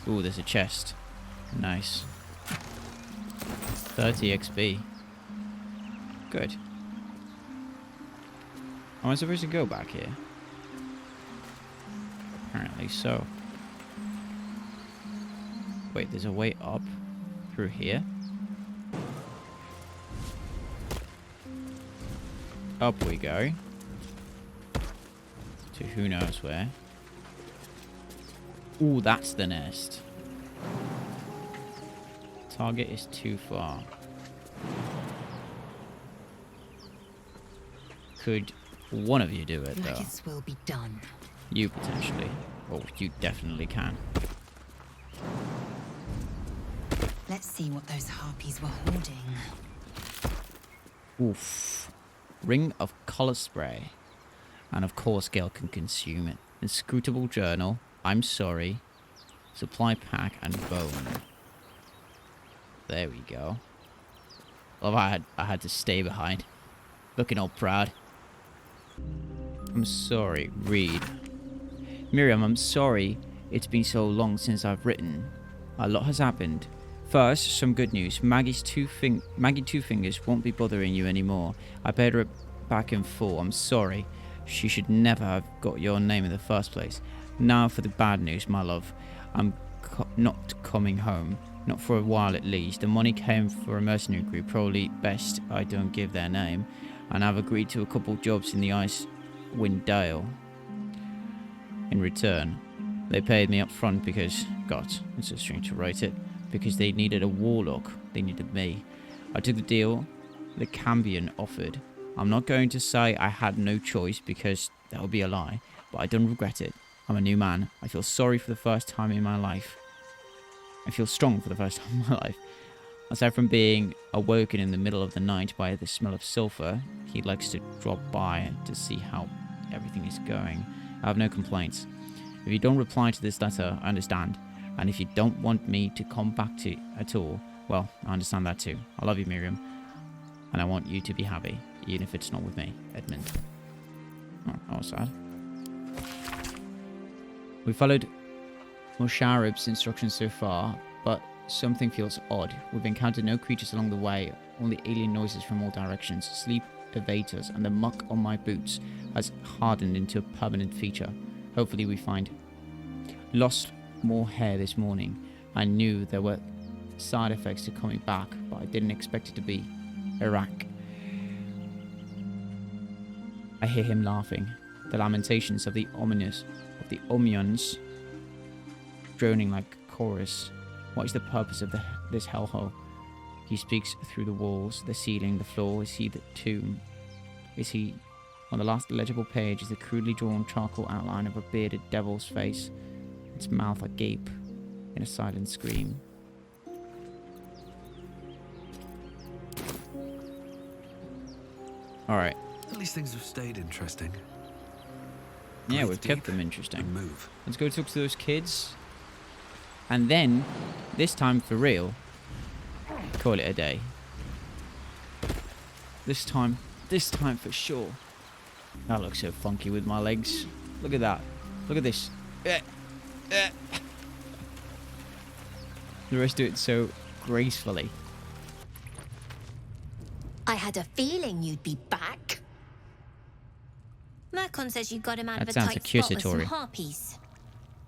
Ooh, there's a chest. Nice. 30 XP. Good. Am I supposed to go back here? Apparently so. Wait, there's a way up through here? Up we go. To who knows where. Ooh, that's the nest. Target is too far. Could one of you do it, though? Lettuce will be done. You potentially. Well, you definitely can. Let's see what those harpies were hoarding. Oof. Ring of color spray. And of course Gale can consume it. Inscrutable journal. I'm sorry. Supply pack and bone. There we go. Well, I had to stay behind. Looking all proud. I'm sorry, read. Miriam, I'm sorry it's been so long since I've written. A lot has happened. First, some good news. Maggie Two Fingers won't be bothering you anymore. I paid her back in full. I'm sorry. She should never have got your name in the first place. Now for the bad news, my love. I'm not coming home. Not for a while at least. The money came for a mercenary group. Probably best I don't give their name. And I've agreed to a couple jobs in the Icewind Dale. In return, they paid me up front because, God, it's so strange to write it, because they needed a warlock. They needed me. I took the deal the Cambion offered. I'm not going to say I had no choice because that would be a lie, but I don't regret it. I'm a new man. I feel sorry for the first time in my life. I feel strong for the first time in my life. Aside from being awoken in the middle of the night by the smell of sulfur, he likes to drop by to see how everything is going. I have no complaints. If you don't reply to this letter, I understand. And if you don't want me to come back to at all, well, I understand that too. I love you, Miriam. And I want you to be happy, even if it's not with me, Edmund. Oh, that was sad. We followed Musharib's instructions so far, but something feels odd. We've encountered no creatures along the way, only alien noises from all directions. Sleep evades us, and the muck on my boots has hardened into a permanent feature. Hopefully we find. Lost more hair this morning. I knew there were side effects to coming back, but I didn't expect it to be Iraq. I hear him laughing. The lamentations of the Omnions droning like a chorus. What is the purpose of this hellhole? He speaks through the walls, the ceiling, the floor. Is he the tomb? Is he... On the last legible page is the crudely drawn charcoal outline of a bearded devil's face, its mouth agape in a silent scream. Alright. At least things have stayed interesting. Yeah, we've kept them interesting. Let's go talk to those kids. And then, this time for real, call it a day. This time for sure. That looks so funky with my legs. Look at that. Look at this. The rest do it so gracefully. I had a feeling you'd be back. Mercon says you got him out of a tight spot with some harpies.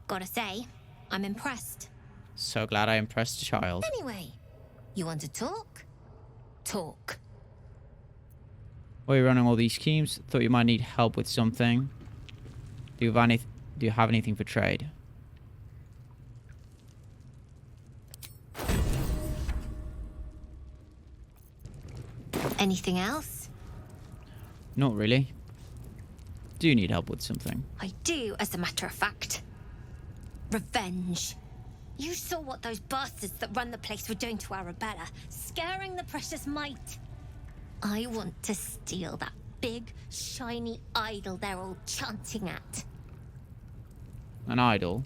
Gotta say, I'm impressed. So glad I impressed a child. Anyway, you want to talk? Talk. Why are you running all these schemes? Thought you might need help with something. Do you have anything for trade? Anything else? Not really. Do you need help with something? I do, as a matter of fact. Revenge. You saw what those bastards that run the place were doing to Arabella, scaring the precious mite. I want to steal that big, shiny idol they're all chanting at. An idol?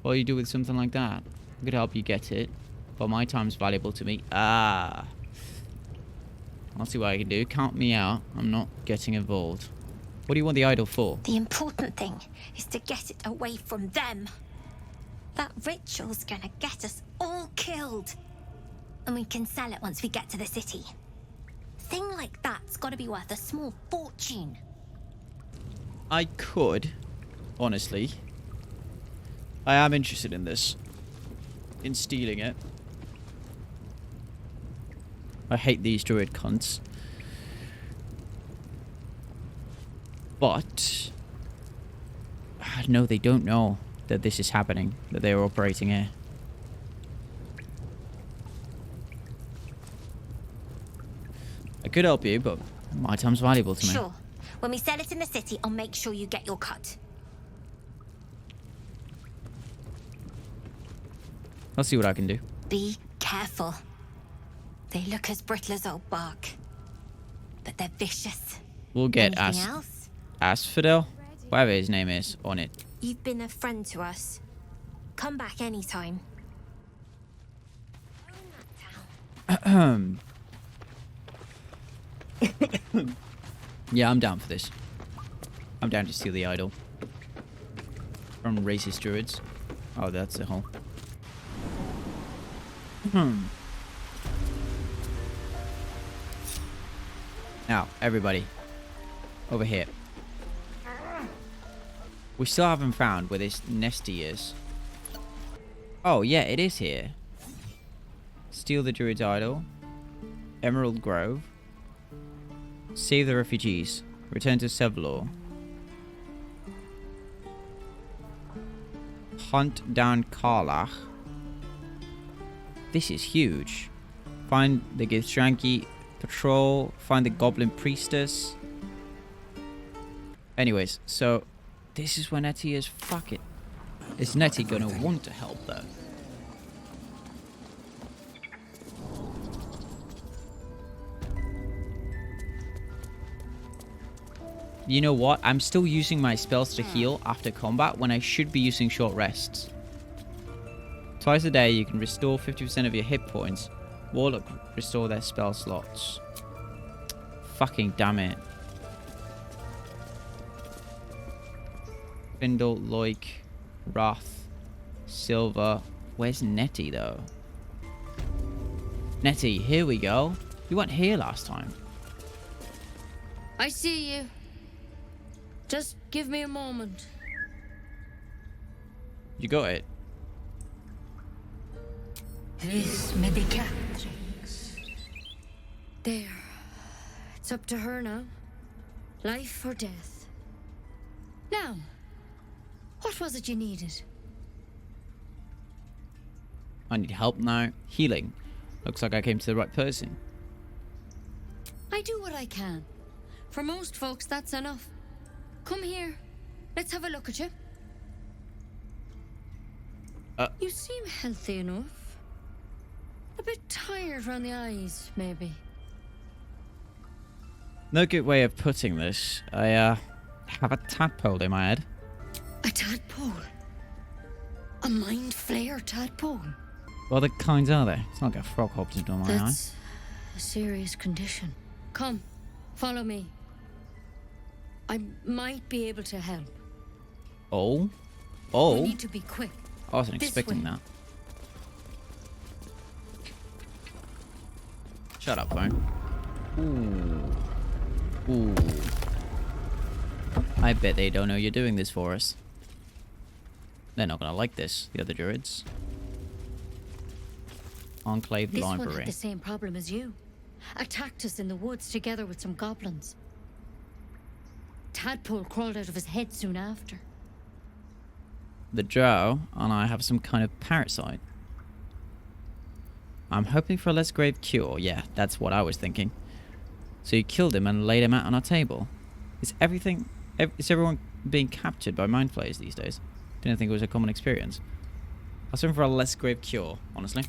What do you do with something like that? I could help you get it, but my time's valuable to me. Ah. I'll see what I can do. Count me out. I'm not getting involved. What do you want the idol for? The important thing is to get it away from them. That ritual's gonna get us all killed. And we can sell it once we get to the city. Thing like that's gotta be worth a small fortune. I could, honestly. I am interested in this. In stealing it. I hate these druid cunts. But... no, they don't know that this is happening. That they are operating here. I could help you, but my time's valuable to me. Sure. When we sell it in the city, I'll make sure you get your cut. I'll see what I can do. Be careful. They look as brittle as old bark, but they're vicious. We'll get Anything else? Asphodel, whatever his name is, on it. You've been a friend to us. Come back anytime. Yeah, I'm down for this. I'm down to steal the idol from racist druids. Oh, that's a hole. Now, everybody, over here. We still haven't found where this nesty is. Oh, yeah, it is here. Steal the druid's idol. Emerald Grove. Save the refugees. Return to Sevlor. Hunt down Karlach. This is huge. Find the Githranki patrol. Find the Goblin Priestess. Anyways, so this is where Nettie is. Fuck it. Is Nettie gonna want to help though? You know what? I'm still using my spells to heal after combat when I should be using short rests. Twice a day, you can restore 50% of your hit points. Warlock restore their spell slots. Fucking damn it. Findle, Loik, Wrath, Silver. Where's Nettie though? Nettie, here we go. You weren't here last time. I see you. Just give me a moment. You got it. Vis medicatrix. There. It's up to her now. Life or death. Now, what was it you needed? I need help now. Healing. Looks like I came to the right person. I do what I can. For most folks, that's enough. Come here. Let's have a look at you. You seem healthy enough. A bit tired around the eyes, maybe. No good way of putting this. I have a tadpole in my head. A tadpole? A mind flayer tadpole? What other kinds are there? It's not like a frog hopped into my eye. That's a serious condition. Come, follow me. I might be able to help. Oh? Oh? We need to be quick. I wasn't This expecting way. that. Shut up, phone. Ooh. Ooh. I bet they don't know you're doing this for us. They're not gonna like this, the other druids. Enclave This one Library. had the same problem as you. Attacked us in the woods together with some goblins. Tadpole crawled out of his head soon after. The drow and I have some kind of parasite. I'm hoping for a less grave cure. Yeah, that's what I was thinking. So you killed him and laid him out on our table. Is everyone being captured by mind flayers these days? Didn't think it was a common experience. I was hoping for a less grave cure, honestly.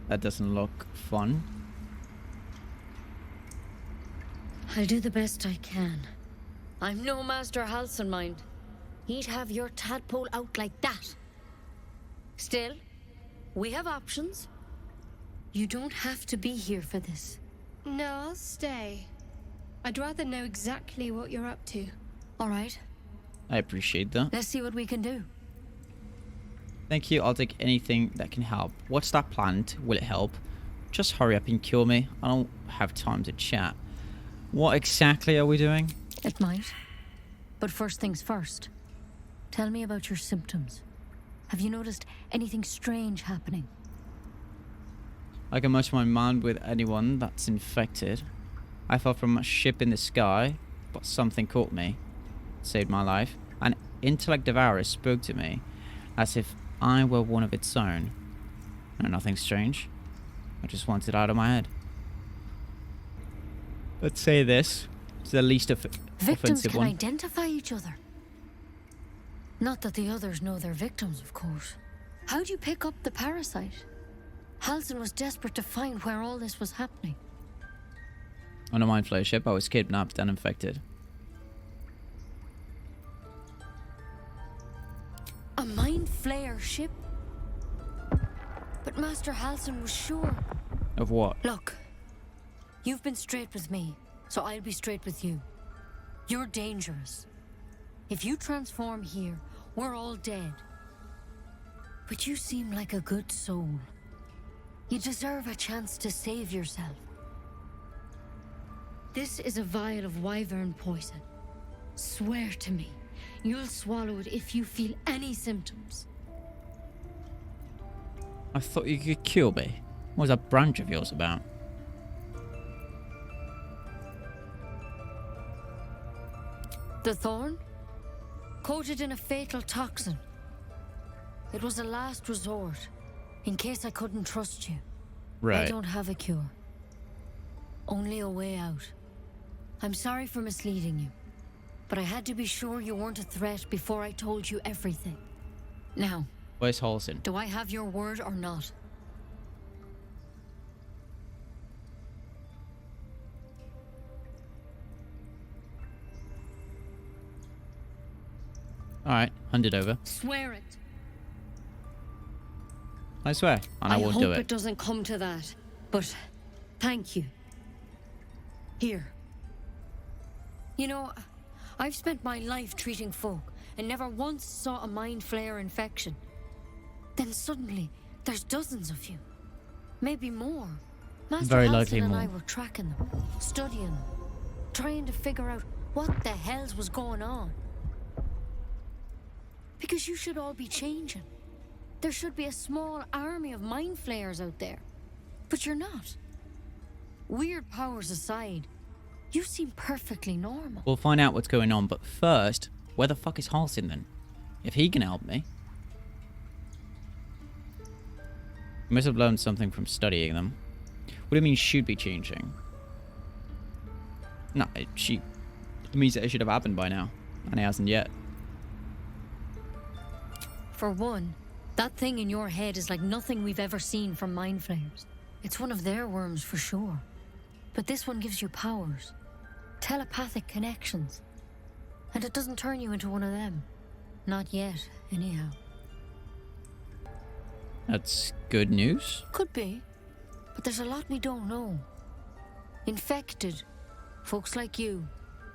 That doesn't look fun. I'll do the best I can. I'm no Master Halson, mind. He'd have your tadpole out like that. Still, we have options. You don't have to be here for this. No, I'll stay. I'd rather know exactly what you're up to. All right. I appreciate that. Let's see what we can do. Thank you, I'll take anything that can help. What's that plant? Will it help? Just hurry up and cure me. I don't have time to chat. What exactly are we doing? It might. But first things first. Tell me about your symptoms. Have you noticed anything strange happening? I can match my mind with anyone that's infected. I fell from a ship in the sky, but something caught me. Saved my life. An intellect devourer spoke to me, as if I were one of its own. No, nothing strange. I just want it out of my head. Let's say this. It's the least Victims offensive can one. identify each other. Not that the others know they're victims, of course. How'd you pick up the parasite? Halsin was desperate to find where all this was happening. On a Mind Flayer ship, I was kidnapped and infected. A Mind Flayer ship? But Master Halsin was sure. Of what? Look, you've been straight with me, so I'll be straight with you. You're dangerous. If you transform here, we're all dead. But you seem like a good soul. You deserve a chance to save yourself. This is a vial of wyvern poison. Swear to me, you'll swallow it if you feel any symptoms. I thought you could cure me. What was that branch of yours about? The thorn? Coated in a fatal toxin. It was a last resort, in case I couldn't trust you. Right. I don't have a cure. Only a way out. I'm sorry for misleading you, but I had to be sure you weren't a threat before I told you everything. Now, Where's Halsin? do I have your word or not? Alright, hand it over. Swear it. I swear, and I won't do hope it. it doesn't come to that, but thank you. Here. You know, I've spent my life treating folk and never once saw a Mind Flayer infection. Then suddenly, there's dozens of you. Maybe more. Master Very Halsin likely and more. I were tracking them, studying them, trying to figure out what the hells was going on. Because you should all be changing. There should be a small army of Mind Flayers out there. But you're not. Weird powers aside, you seem perfectly normal. We'll find out what's going on, but first, where the fuck is Halsin then? If he can help me. He must have learned something from studying them. What do you mean should be changing? No, it means that it should have happened by now. And it hasn't yet. For one, that thing in your head is like nothing we've ever seen from Mind Flayers. It's one of their worms for sure. But this one gives you powers. Telepathic connections. And it doesn't turn you into one of them. Not yet, anyhow. That's good news. Could be. But there's a lot we don't know. Infected, folks like you,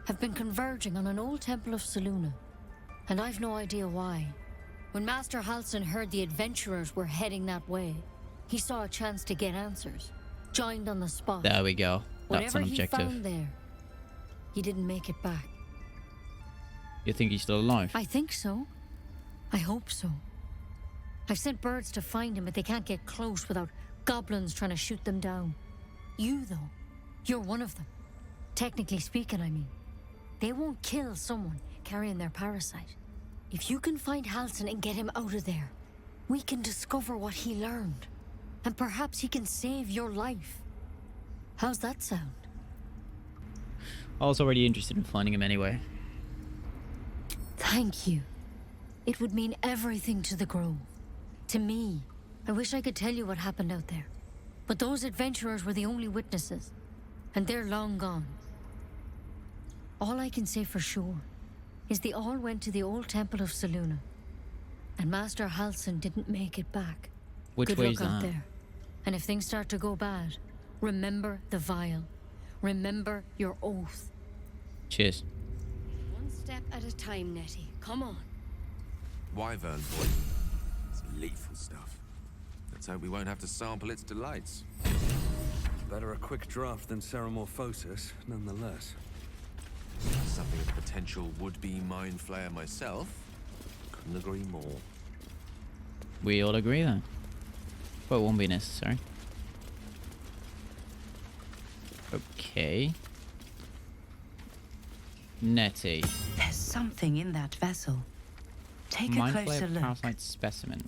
have been converging on an old temple of Selûne. And I've no idea why. When Master Halsin heard the adventurers were heading that way, he saw a chance to get answers. Joined on the spot. There we go. That's Whatever an he objective. found there, he didn't make it back. You think he's still alive? I think so. I hope so. I've sent birds to find him, but they can't get close without goblins trying to shoot them down. You, though, you're one of them. Technically speaking, I mean. They won't kill someone carrying their parasite. If you can find Halsin and get him out of there, we can discover what he learned. And perhaps he can save your life. How's that sound? I was already interested in finding him anyway. Thank you. It would mean everything to the Grove. To me. I wish I could tell you what happened out there. But those adventurers were the only witnesses. And they're long gone. All I can say for sure is they all went to the old temple of Selûne. And Master Halsin didn't make it back. Which Good way's luck out that? there. And if things start to go bad, remember the vial. Remember your oath. Cheers. One step at a time, Nettie. Come on. Wyvern poison. It's lethal stuff. Let's hope we won't have to sample its delights. Better a quick draft than Ceramorphosis, nonetheless. Something of a potential would-be Mind Flayer myself. Couldn't agree more. We all agree then. But it won't be necessary. Okay. Nettie. There's something in that vessel. Take a Mind closer Flayer look. parasite specimen.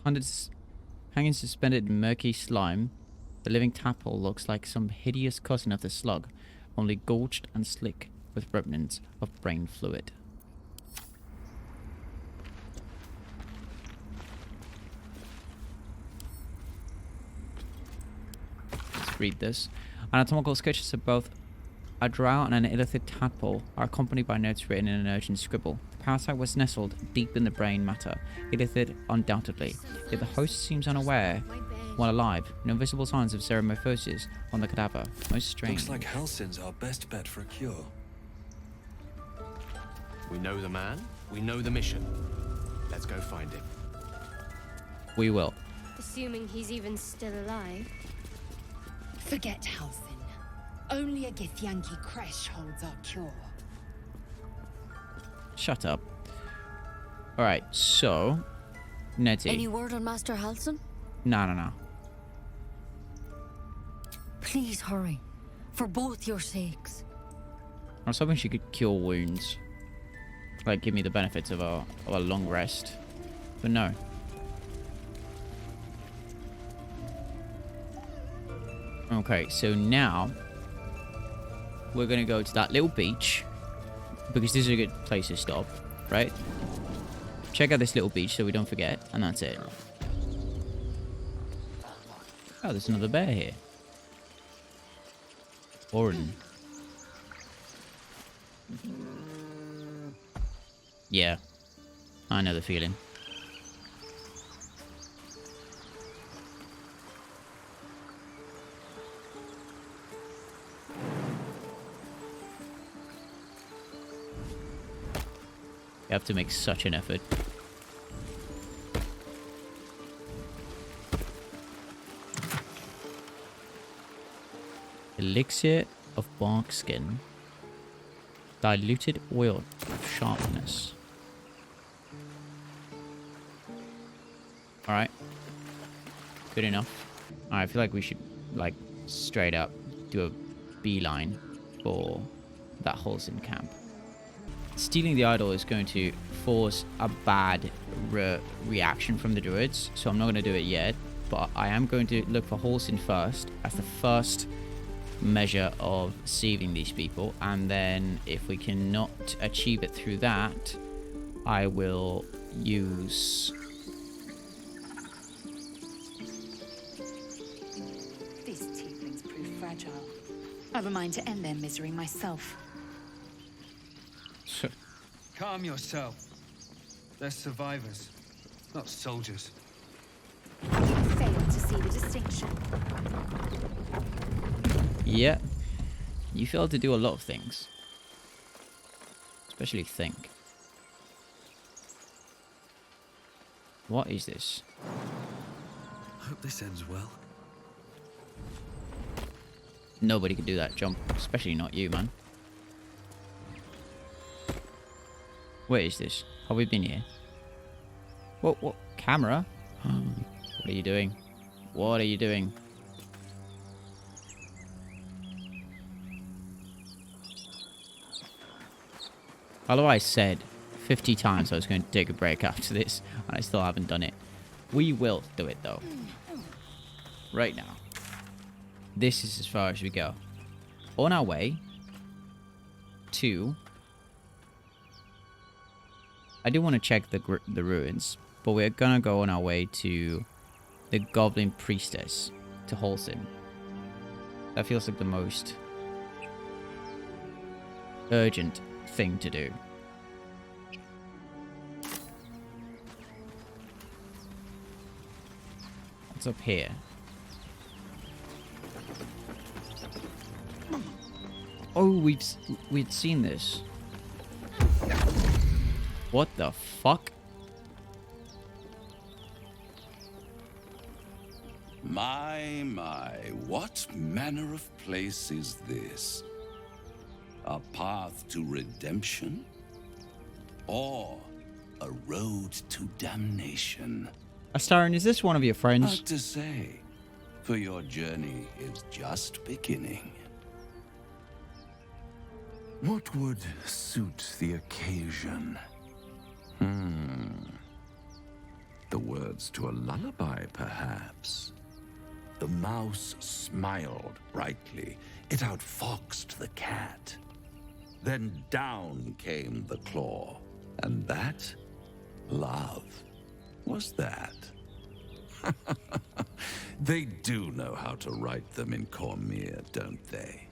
Hanging suspended in murky slime, the living tadpole looks like some hideous cousin of the slug, only gorged and slick with remnants of brain fluid. Let's read this. Anatomical sketches of both a drow and an illithid tadpole are accompanied by notes written in an urgent scribble. The parasite was nestled deep in the brain matter, illithid undoubtedly, yet the host seems unaware. While alive, no visible signs of xeromorphosis on the cadaver. Most strange. Looks like Halsin's our best bet for a cure. We know the man, we know the mission. Let's go find him. We will. Assuming he's even still alive. Forget Halsin. Only a Githyanki Kresh holds our cure. Shut up. Alright, so... Nettie. Any word on Master Halsin? No. Please hurry. For both your sakes. I was hoping she could cure wounds. Like, give me the benefits of a long rest. But no. Okay, so now... we're gonna go to that little beach. Because this is a good place to stop, right? Check out this little beach so we don't forget. And that's it. Oh, there's another bear here. Orin. Yeah. I know the feeling. You have to make such an effort. Elixir of bark skin. Diluted oil of sharpness. Alright. Good enough. I feel like we should, like, straight up do a beeline for that Halsin camp. Stealing the idol is going to force a bad reaction from the druids, so I'm not going to do it yet. But I am going to look for Halsin first as the first measure of saving these people, and then if we cannot achieve it through that, I will use These tieflings prove fragile. I've a mind to end their misery myself. Calm yourself. They're survivors, not soldiers. Fail to see the distinction. Yeah, you failed to do a lot of things. Especially think. What is this? I hope this ends well. Nobody can do that jump, especially not you, man. Where is this? Have we been here? What camera? What are you doing? What are you doing? Although I said 50 times I was going to take a break after this, and I still haven't done it. We will do it, though. Right now. This is as far as we go. On our way to... I do want to check the ruins, but we're going to go on our way to the Goblin Priestess, to Halsin. That feels like the most urgent thing to do. What's up here? Oh, we'd seen this. What the fuck? My, what manner of place is this? A path to redemption? Or a road to damnation? Astarin, is this one of your friends? Hard to say, for your journey is just beginning. What would suit the occasion? The words to a lullaby, perhaps. The mouse smiled brightly. It outfoxed the cat. Then down came the claw. And that, love, was that. They do know how to write them in Cormier, don't they?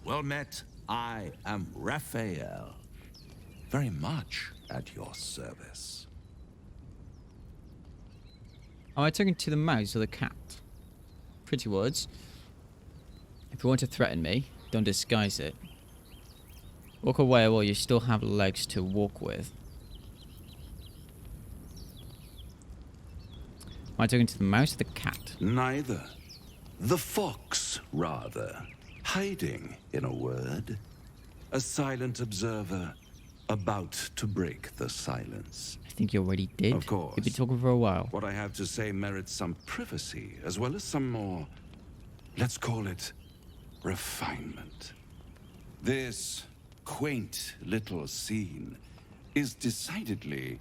Well met, I am Raphael. Very much at your service. Am I talking to the mouse or the cat? Pretty words. If you want to threaten me, don't disguise it. Walk away while you still have legs to walk with. Am I talking to the mouse or the cat? Neither. The fox, rather. Hiding, in a word. A silent observer, about to break the silence. I think you already did. Of course. You've been talking for a while. What I have to say merits some privacy, as well as some more, let's call it, refinement. This quaint little scene is decidedly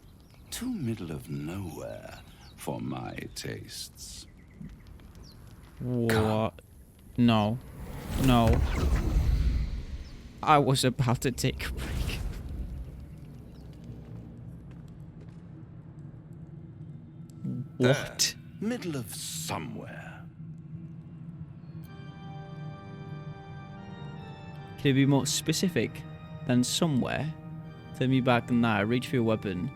too middle of nowhere for my tastes. What? No. No. I was about to take a break. What? There, middle of somewhere. Can you be more specific than somewhere? Turn me back now. Reach for your weapon.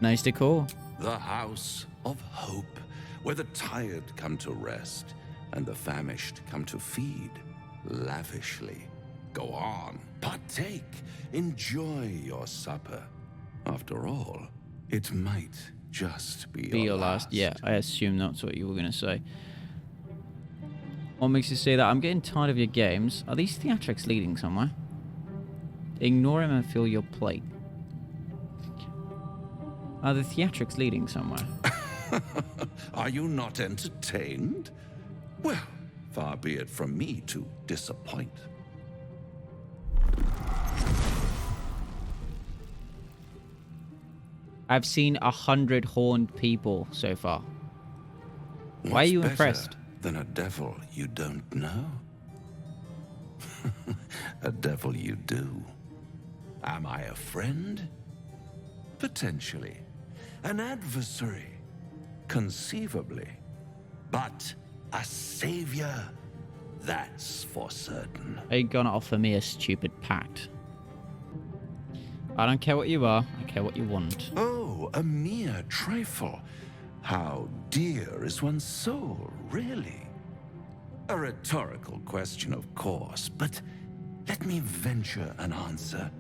Nice decor. The House of Hope, where the tired come to rest and the famished come to feed lavishly. Go on, partake, enjoy your supper. After all, it might just be Your last. Yeah, I assume that's what you were going to say. What makes you say that? I'm getting tired of your games. Are these theatrics leading somewhere? Ignore him and fill your plate. Are the theatrics leading somewhere? Are you not entertained? Well, far be it from me to disappoint. I've seen 100 horned people so far. Why are you What's impressed? better than a devil you don't know? A devil you do. Am I a friend? Potentially. An adversary? Conceivably. But a savior? That's for certain. Are you gonna offer me a stupid pact? I don't care what you are, I care what you want. Oh, a mere trifle. How dear is one's soul, really? A rhetorical question, of course, but let me venture an answer.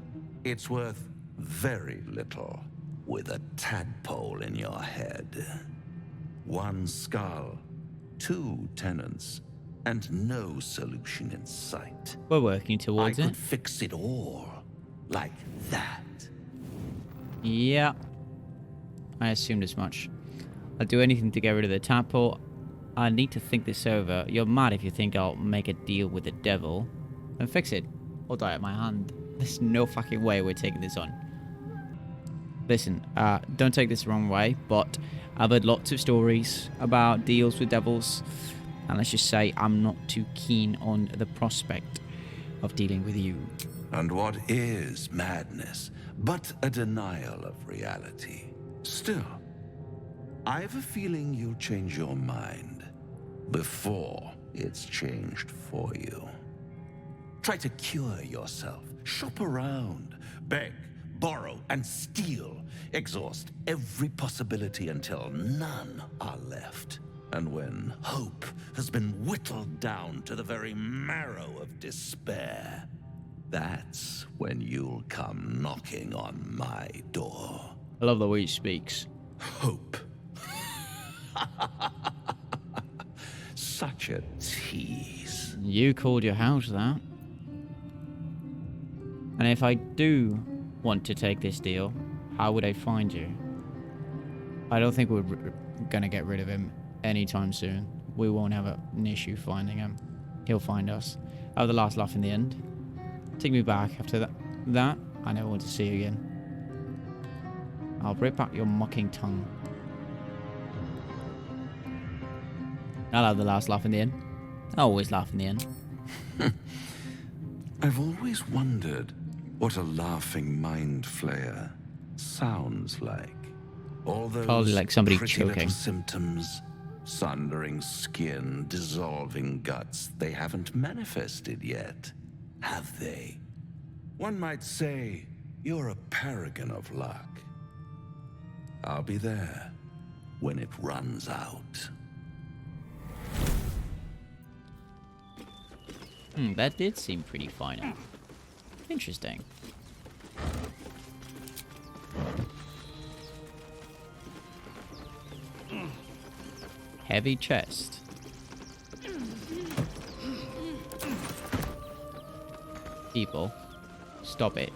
It's worth very little with a tadpole in your head. One skull, 2 tenants, and no solution in sight. We're working towards I it. could fix it all like that. Yeah. I assumed as much. I'll do anything to get rid of the tadpole. I need to think this over. You're mad if you think I'll make a deal with the devil. And fix it. Or die at my hand. There's no fucking way we're taking this on. Listen, don't take this the wrong way, but I've heard lots of stories about deals with devils. And let's just say I'm not too keen on the prospect of dealing with you. And what is madness but a denial of reality? Still, I've a feeling you'll change your mind before it's changed for you. Try to cure yourself, shop around, beg, borrow, and steal. Exhaust every possibility until none are left. And when hope has been whittled down to the very marrow of despair, that's when you'll come knocking on my door. I love the way he speaks. Hope. Such a tease. You called your house that. And if I do want to take this deal, how would I find you? I don't think we're gonna get rid of him anytime soon. We won't have an issue finding him. He'll find us. I have the last laugh in the end. Take me back after that. I never want to see you again. I'll rip out your mocking tongue. I'll have the last laugh in the end. I always laugh in the end. I've always wondered what a laughing mind flayer sounds like. All those Probably like somebody pretty choking. little symptoms, sundering skin, dissolving guts, they haven't manifested yet, have they? One might say you're a paragon of luck. I'll be there when it runs out. That did seem pretty final. Interesting. Heavy chest. People, stop it.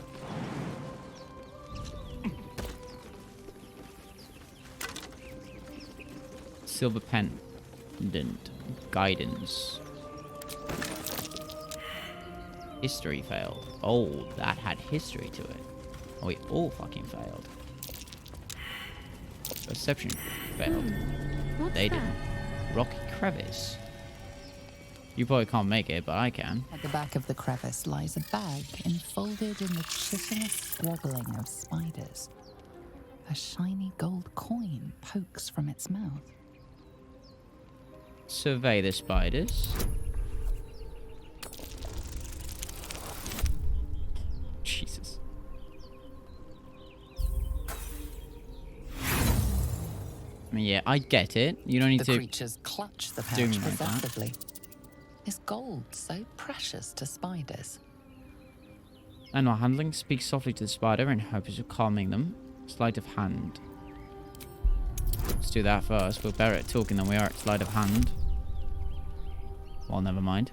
Silver pendant. Guidance. History failed. Oh, that had history to it. Oh, we all fucking failed. Perception failed. What's They that? didn't. Rocky crevice. You probably can't make it, but I can. At the back of the crevice lies a bag enfolded in the chitinous squabbling of spiders. A shiny gold coin pokes from its mouth. Survey the spiders. Jesus. I mean, yeah, I get it. You don't need The to creatures clutch the do me pouch like that. possessively. Is gold so precious to spiders? And while handling, speak softly to the spider in hopes of calming them. Sleight of hand. Let's do that first. We're better at talking than we are at sleight of hand. Well, never mind.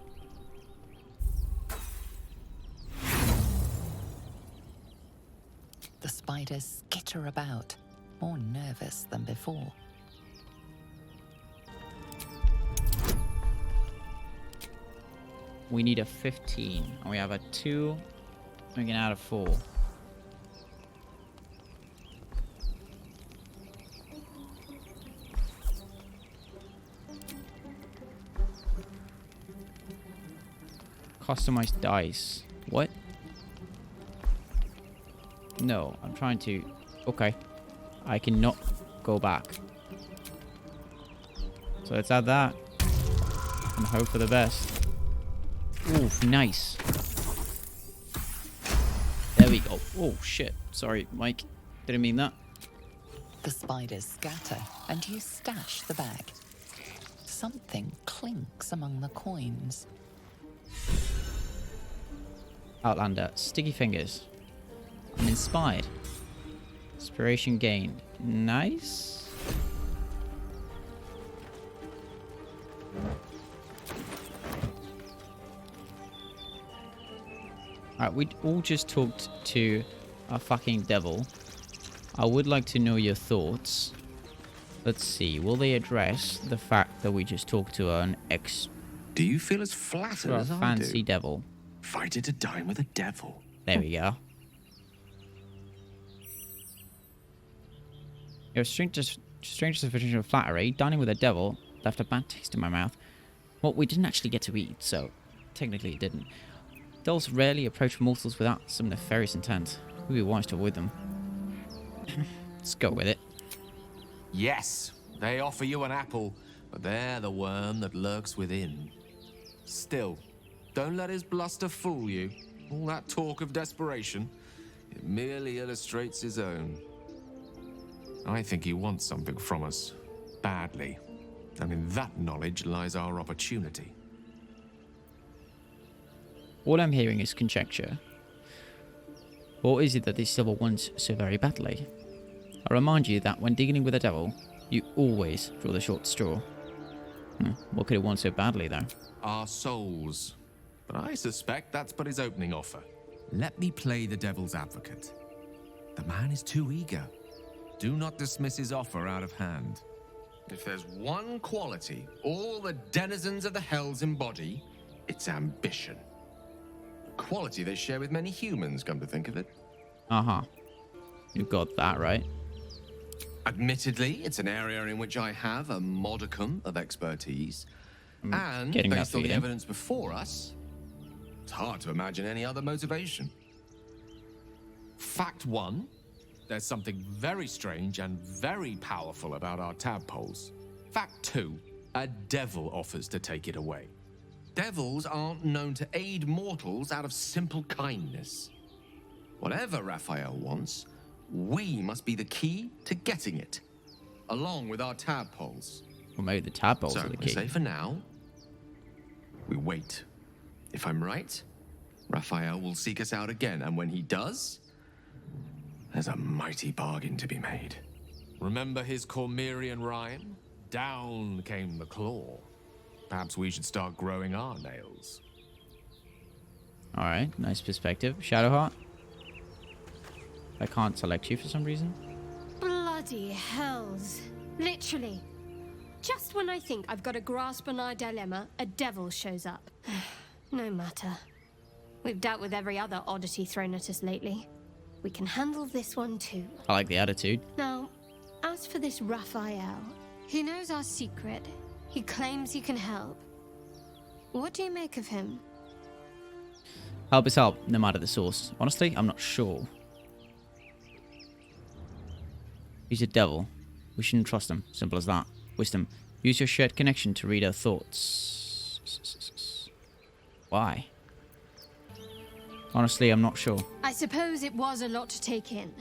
The spiders skitter about, more nervous than before. We need a 15. And we have a 2. We can add a 4. Customized dice. What? No, I'm trying to... Okay. I cannot go back. So let's add that. And hope for the best. Oof, nice. There we go. Oh, shit. Sorry, Mike. Didn't mean that. The spiders scatter, and you stash the bag. Something clinks among the coins. Outlander. Sticky fingers. I'm inspired. Inspiration gained. Nice. Alright, we all just talked to a fucking devil. I would like to know your thoughts. Let's see, will they address the fact that we just talked to an Do you feel as flattered as I do? fancy devil? Fighter to dine with a devil. There we go. Your strange suspicion of flattery, dining with a devil, left a bad taste in my mouth. Well, we didn't actually get to eat, so technically it didn't. Devils rarely approach mortals without some nefarious intent. We'd be wise to avoid them. Let's go with it. Yes, they offer you an apple, but they're the worm that lurks within. Still, don't let his bluster fool you. All that talk of desperation, it merely illustrates his own. I think he wants something from us, badly. And in that knowledge lies our opportunity. All I'm hearing is conjecture. Or is it that this devil wants so very badly? I remind you that when dealing with a devil, you always draw the short straw. What could it want so badly, though? Our souls. But I suspect that's but his opening offer. Let me play the devil's advocate. The man is too eager. Do not dismiss his offer out of hand. If there's one quality all the denizens of the hells embody, it's ambition. Quality they share with many humans, come to think of it. Uh-huh. You got that right. Admittedly, it's an area in which I have a modicum of expertise. And getting that based on the feeling. evidence before us, it's hard to imagine any other motivation. Fact 1, there's something very strange and very powerful about our tadpoles. Fact 2, a devil offers to take it away. Devils aren't known to aid mortals out of simple kindness. Whatever Raphael wants, we must be the key to getting it, along with our tadpoles. Well, maybe the tadpoles So, are the we key. say for now, we wait. If I'm right, Raphael will seek us out again, and when he does, there's a mighty bargain to be made. Remember his Cormyrean rhyme? Down came the claw. Perhaps we should start growing our nails. Alright, nice perspective. Shadowheart? I can't select you for some reason. Bloody hells. Literally. Just when I think I've got a grasp on our dilemma, a devil shows up. No matter. We've dealt with every other oddity thrown at us lately. We can handle this one too. I like the attitude. Now, as for this Raphael, he knows our secret. He claims he can help. What do you make of him? Help is help, no matter the source. Honestly, I'm not sure. He's a devil. We shouldn't trust him. Simple as that. Wisdom. Use your shared connection to read our thoughts. Why? Honestly, I'm not sure. I suppose it was a lot to take in.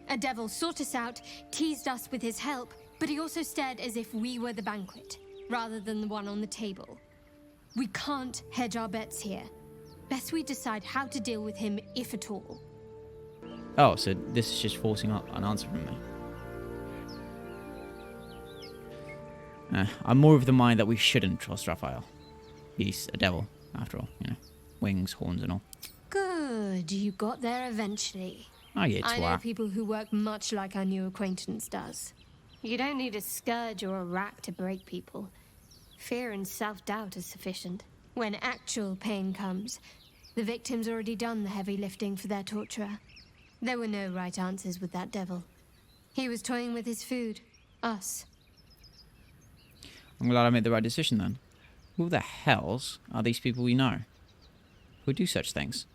A devil sought us out, teased us with his help, but he also stared as if we were the banquet, rather than the one on the table. We can't hedge our bets here. Best we decide how to deal with him, if at all. Oh, so this is just forcing up an answer from me. I'm more of the mind that we shouldn't trust Raphael. He's a devil, after all. You know, wings, horns and all. Good, you got there eventually. Oh, yeah, I know twat. people who work much like our new acquaintance does. You don't need a scourge or a rack to break people. Fear and self-doubt is sufficient. When actual pain comes, the victim's already done the heavy lifting for their torturer. There were no right answers with that devil. He was toying with his food. Us. I'm glad I made the right decision then. Who the hells are these people we know? Who do such things?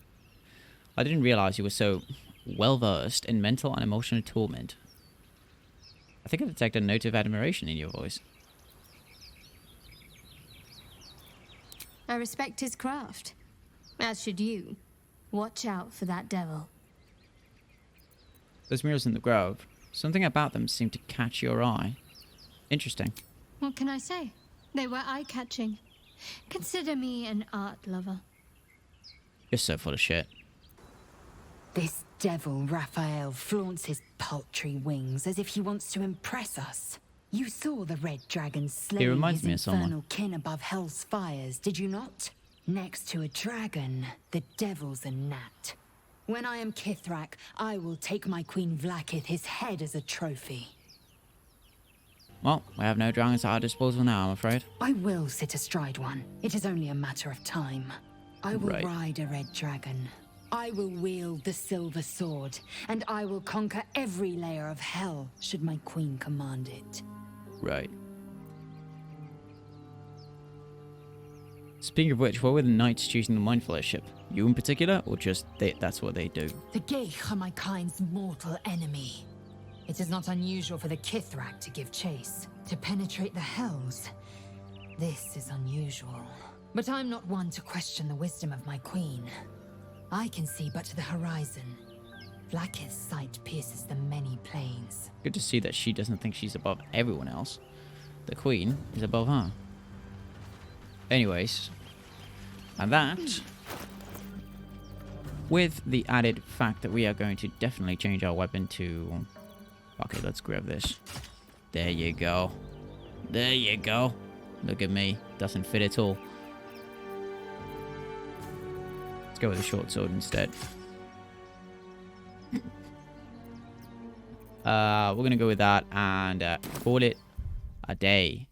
I didn't realize you were so well-versed in mental and emotional torment. I think I detected a note of admiration in your voice. I respect his craft. As should you. Watch out for that devil. Those mirrors in the grove, something about them seemed to catch your eye. Interesting. What can I say? They were eye-catching. Consider me an art lover. You're so full of shit. This devil Raphael flaunts his paltry wings as if he wants to impress us. You saw the red dragon slaying reminds his me of someone. infernal kin above hell's fires, did you not? Next to a dragon, the devil's a gnat. When I am Kithrak, I will take my Queen Vlaakith his head as a trophy. Well, we have no dragons at our disposal now, I'm afraid. I will sit astride one. It is only a matter of time. I will Right. ride a red dragon. I will wield the silver sword, and I will conquer every layer of hell should my queen command it. Right. Speaking of which, what were the knights choosing the Mind Fellowship? You in particular, or just that's what they do? The Geich are my kind's mortal enemy. It is not unusual for the Kithrak to give chase, to penetrate the hells. This is unusual. But I'm not one to question the wisdom of my queen. I can see but to the horizon. Vlaakith's sight pierces the many planes. Good to see that she doesn't think she's above everyone else. The queen is above her. Anyways, and that, with the added fact that we are going to definitely change our weapon to... Okay, let's grab this. There you go. There you go. Look at me. Doesn't fit at all. Let's go with a short sword instead. We're going to go with that and call it a day.